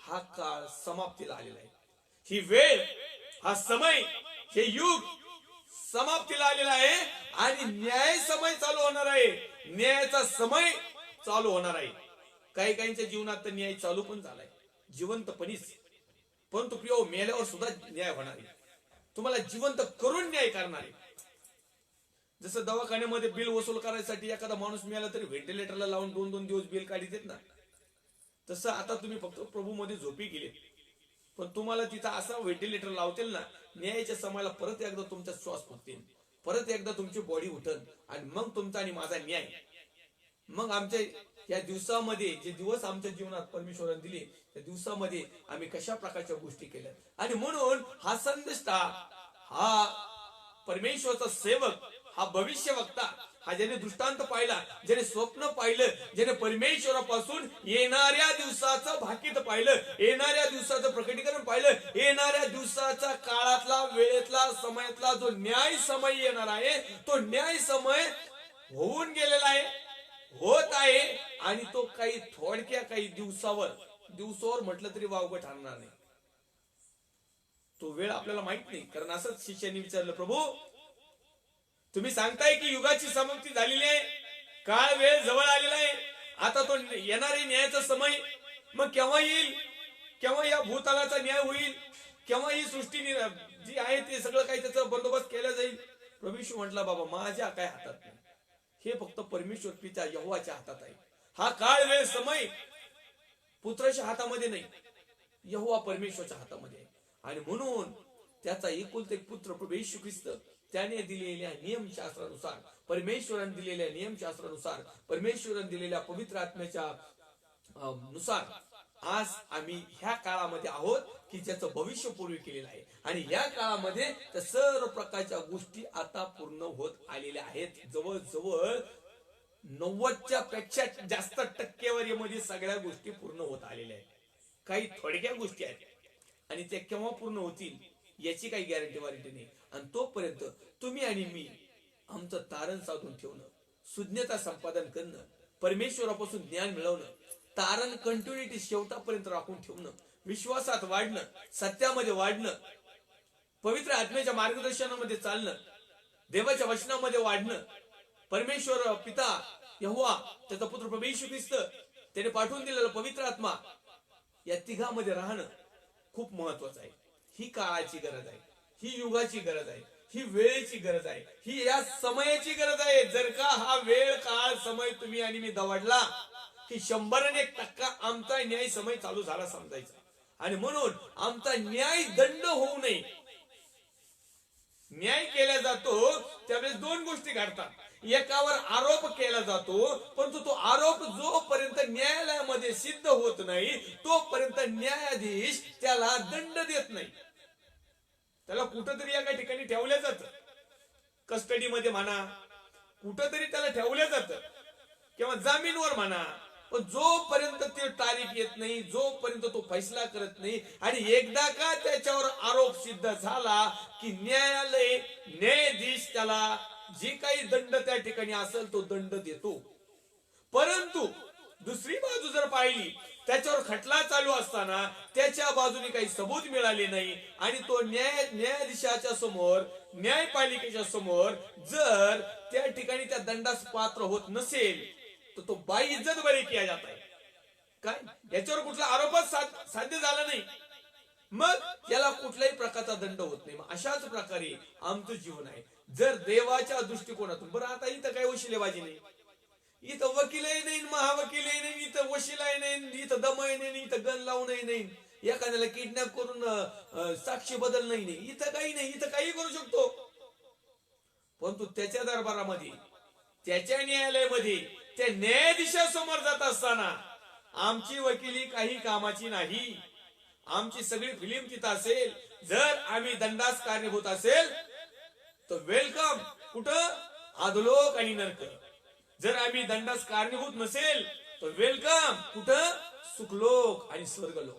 हा काळ समाप्तीला आलेला आहे. ही वेळ, हा समय, हे युग समाप्तीला आलेला आहे आणि न्याय समय चालू होणार आहे. न्यायाचा समय चालू होणार आहे. काही काहींच्या जीवनात तर न्याय चालू पण झालाय, जिवंतपणीच. परंतु प्रिय मेल्यावर सुद्धा न्याय होणार आहे. तुम्हाला जिवंत करून न्याय करणार आहे. जसं दवाखान्यामध्ये बिल वसूल करायसाठी एखादा माणूस मिळाला तरी व्हेंटिलेटरला लावून 2-2 दिवस बिल काढीत येत ना, तसं आता तुम्ही फक्त प्रभू मध्ये झोपी गेले, पण तुम्हाला तिथं असा व्हेंटिलेटर लावतील ना, न्यायाच्या समयाला परत एकदा तुमचा श्वास फुटतील, परत एकदा तुमची बॉडी उठल आणि मग तुमचा आणि माझा न्याय. मग आमच्या या दिवसामध्ये जे दिवस आमच्या जीवनात परमेश्वराने दिले, त्या दिवसामध्ये आम्ही कशा प्रकारच्या गोष्टी केल्या. आणि म्हणून हा संदेष्टा, हा परमेश्वराचा सेवक, हा भविष्य वक्ता, हा ज्याने दृष्टांत पाहिला, ज्याने स्वप्न पाहिलं, ज्याने परमेश्वरापासून येणाऱ्या दिवसाचं भाकीत पाहिलं, येणाऱ्या दिवसाचं प्रकटीकरण पाहिलं, येणाऱ्या दिवसाचा काळातला, वेळेतला, समयातला जो न्याय समय येणार आहे, तो न्याय समय होऊन गेलेला आहे, होत आहे. आणि तो काही थोडक्या काही दिवसावर म्हटलं तरी वावगं ठरणार नाही. तो वेळ आपल्याला माहित नाही. कारण असंच शिष्यांनी विचारलं, प्रभू तुम्ही सांगताय की युगाची समाप्ती झालेली आहे, काळ वेळ जवळ आलेला आहे, आता तो येणारे न्यायाचा समय, मग केव्हा येईल, केव्हा या भूतलाचा न्याय होईल, केव्हा ही सृष्टी जी आहे ते सगळं काही त्याचा बंदोबस्त केला जाईल. प्रभू येशू म्हटला, बाबा माझ्या काय हातात नाही, हे फक्त परमेश्वर पिता यहोवाच्या हातात आहे. हा काळ वेळ समय पुत्राच्या हातामध्ये नाही, यहोवा परमेश्वरच्या हातामध्ये आहे. आणि म्हणून त्याचा एकुलता एक पुत्र प्रभू येशू ख्रिस्त, त्याने दिलेल्या नियमशास्त्रानुसार, परमेश्वराने दिलेल्या नियमशास्त्रानुसार, परमेश्वराने दिलेल्या पवित्र आत्म्याच्या नुसार आज आम्ही ह्या काळामध्ये आहोत की ज्याचं भविष्य पूर्वी केलेलं आहे. आणि या काळामध्ये त्या सर्व प्रकारच्या गोष्टी आता पूर्ण होत आलेल्या आहेत. जवळजवळ 90च्या पेक्षा जास्त टक्केवारीमध्ये सगळ्या गोष्टी पूर्ण होत आलेल्या आहेत. काही थोडक्या गोष्टी आहेत आणि त्या केव्हा पूर्ण होतील याची काही गॅरंटी नाही. आणि तोपर्यंत तुम्ही आणि मी आमचं तारण साधून ठेवणं, सुज्ञता संपादन करणं, परमेश्वरापासून ज्ञान मिळवणं, तारण कंटिन्युटी शेवटापर्यंत राखून ठेवणं, विश्वासात वाढणं, सत्यामध्ये वाढणं, पवित्र आत्म्याच्या मार्गदर्शनामध्ये चालणं, देवाच्या वचनामध्ये वाढणं, परमेश्वर पिता यहोवा, त्याचा पुत्र प्रभू येशू ख्रिस्त, त्याने पाठवून दिलेला पवित्र आत्मा, या तिघामध्ये राहणं खूप महत्वाचं आहे. ही काळाची गरज आहे, ही युगाची गरज आहे, ही वेळेची गरज आहे, ही या समयाची गरज आहे. जर का हा वेळ काळ समय तुम्ही आणि मी दवडला की 101% आमचा न्याय समय चालू झाला समजायचा. आणि म्हणून आमचा न्याय दंड होऊ नये, न्याय केला जातो त्यावेळेस दोन गोष्टी घडतात. एकावर आरोप केला जातो, परंतु तो आरोप जोपर्यंत न्यायालयामध्ये सिद्ध होत नाही तोपर्यंत न्यायाधीश त्याला दंड देत नाही. त्याला कुठंतरी एका ठिकाणी ठेवलं जातं, कस्टडीमध्ये म्हणा, कुठंतरी त्याला ठेवलं जातं किंवा जामीनवर म्हणा. पण जोपर्यंत ते तारीख येत नाही, जोपर्यंत तो फैसला करत नाही, आणि एकदा का त्याच्यावर आरोप सिद्ध झाला की न्यायाधीश त्याला जे काही दंड त्या ठिकाणी असेल तो दंड देतो. परंतु दुसरी बाजू जर पाहिली, त्याच्यावर खटला चालू असताना त्याच्या बाजूने काही सबूत मिळाले नाही आणि तो न्यायाधीशाच्या समोर, न्यायपालिकेच्या समोर जर त्या ठिकाणी त्या दंडास पात्र होत नसेल तर तो बाइज्जत बरी केला जात आहे. काय याच्यावर कुठला आरोपच साध्य झाला नाही, मग याला कुठल्याही प्रकारचा दंड होत नाही. मग अशाच प्रकारे आमचं जीवन आहे. जर देवाच्या दृष्टिकोनातून, बरं आता इथं काही वशिलेबाजी नाही, इथं वकीलही नाही, महावकीलही नाही, इथं वशिलाही नाही, इथं दमही नाही, इथं गन लावूनही नाही, एखाद्याला किडनॅप करून साक्षी बदलणंही नाही, इथं काही नाही, इथं काही करू शकतो. परंतु त्याच्या दरबारामध्ये, त्याच्या न्यायालयामध्ये, त्या न्यायाधीशासमोर जात असताना आमची वकिली काही कामाची नाही. आमची सगळी फिल्म तिथं असेल. जर आम्ही दंडास कारणीभूत असेल तर वेलकम कुठं, अधोलोक आणि नरक. जर आम्ही दंडास कारणीभूत नसेल तर वेलकम कुठं, सुखलोक आणि स्वर्गलोक.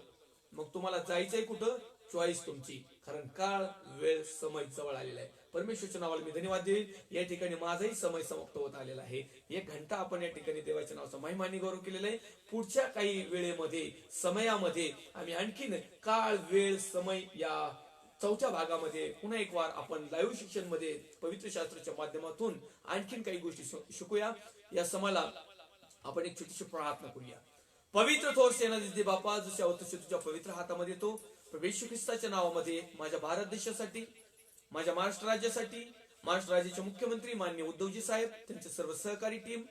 मग तुम्हाला जायचंय कुठं, चॉईस तुमची. कारण काळ वेळ समय जवळ आलेला आहे. परमेश्वरच्या नावाला मी धन्यवाद देईन. या ठिकाणी माझाही समय समाप्त होत आलेला आहे. 1 घंटा आपण या ठिकाणी देवाच्या नावाचा महिमाने गौरव केलेला आहे. पुढच्या काही वेळेमध्ये, समयामध्ये आम्ही आणखीन काळ वेळ समय या 4थ्या भागामध्ये पुन्हा एक वार आपण लाईव्ह शिक्षण मध्ये पवित्र शास्त्राच्या माध्यमातून आणखीन काही गोष्टी शिकूया. या समाला आपण एक छोटीशी प्रार्थना करूया. पवित्र थोर सेनाधिपती बापा, जसे अवतस्य तुझ्या पवित्र हातामध्ये येतो, प्रभू येशू ख्रिस्ताच्या नावामध्ये माझ्या भारत देशासाठी, माझ्या महाराष्ट्र राज्यासाठी, महाराष्ट्र राज्याचे मुख्यमंत्री माननीय उद्धवजी साहेब, त्यांचे सर्व सहकारी टीम,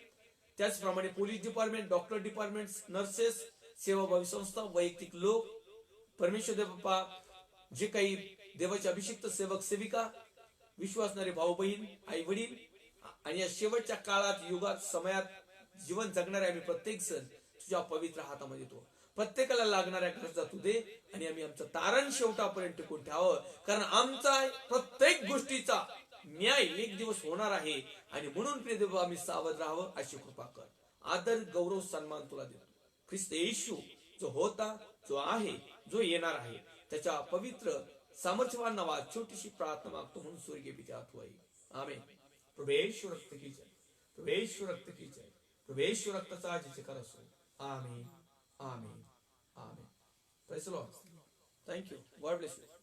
त्याचप्रमाणे police department, doctor department, nurses, सेवाभावी संस्था, वैयक्तिक लोक, परमेश्वर देव बाप्पा, जे काही देवाचे अभिषिक्त सेवक सेविका, विश्वासणारे भाऊ बहीण, आई वडील, आणि या शेवटच्या काळात, युगात, समयात जीवन जगणारे आम्ही प्रत्येक जण तुझ्या पवित्र हातामध्ये येतो. प्रत्येकाला लागणाऱ्या गरजा तू दे आणि आम्ही आमचं तारण शेवटापर्यंत टिकून ठेवावं, कारण आमचा प्रत्येक गोष्टीचा न्याय एक दिवस होणार आहे. आणि म्हणून प्रिय देव, आम्ही सावध राहावं अशी कृपा कर. आदर, गौरव, सन्मान तुला देतो. ख्रिस्त येशू जो होता, जो आहे, जो येणार आहे, त्याच्या पवित्र सामर्थ्यवान नावात छोटीशी प्रार्थना मागतो म्हणून स्वर्गीय पिता तू आहे. आमेन. प्रभू येशू रक्त की जय, प्रभू येशू रक्त की जय, प्रभू येशू रक्ताचा जयकार असो. आमेन, आमेन, आमेन. Praise the Lord. Thank you. God bless you.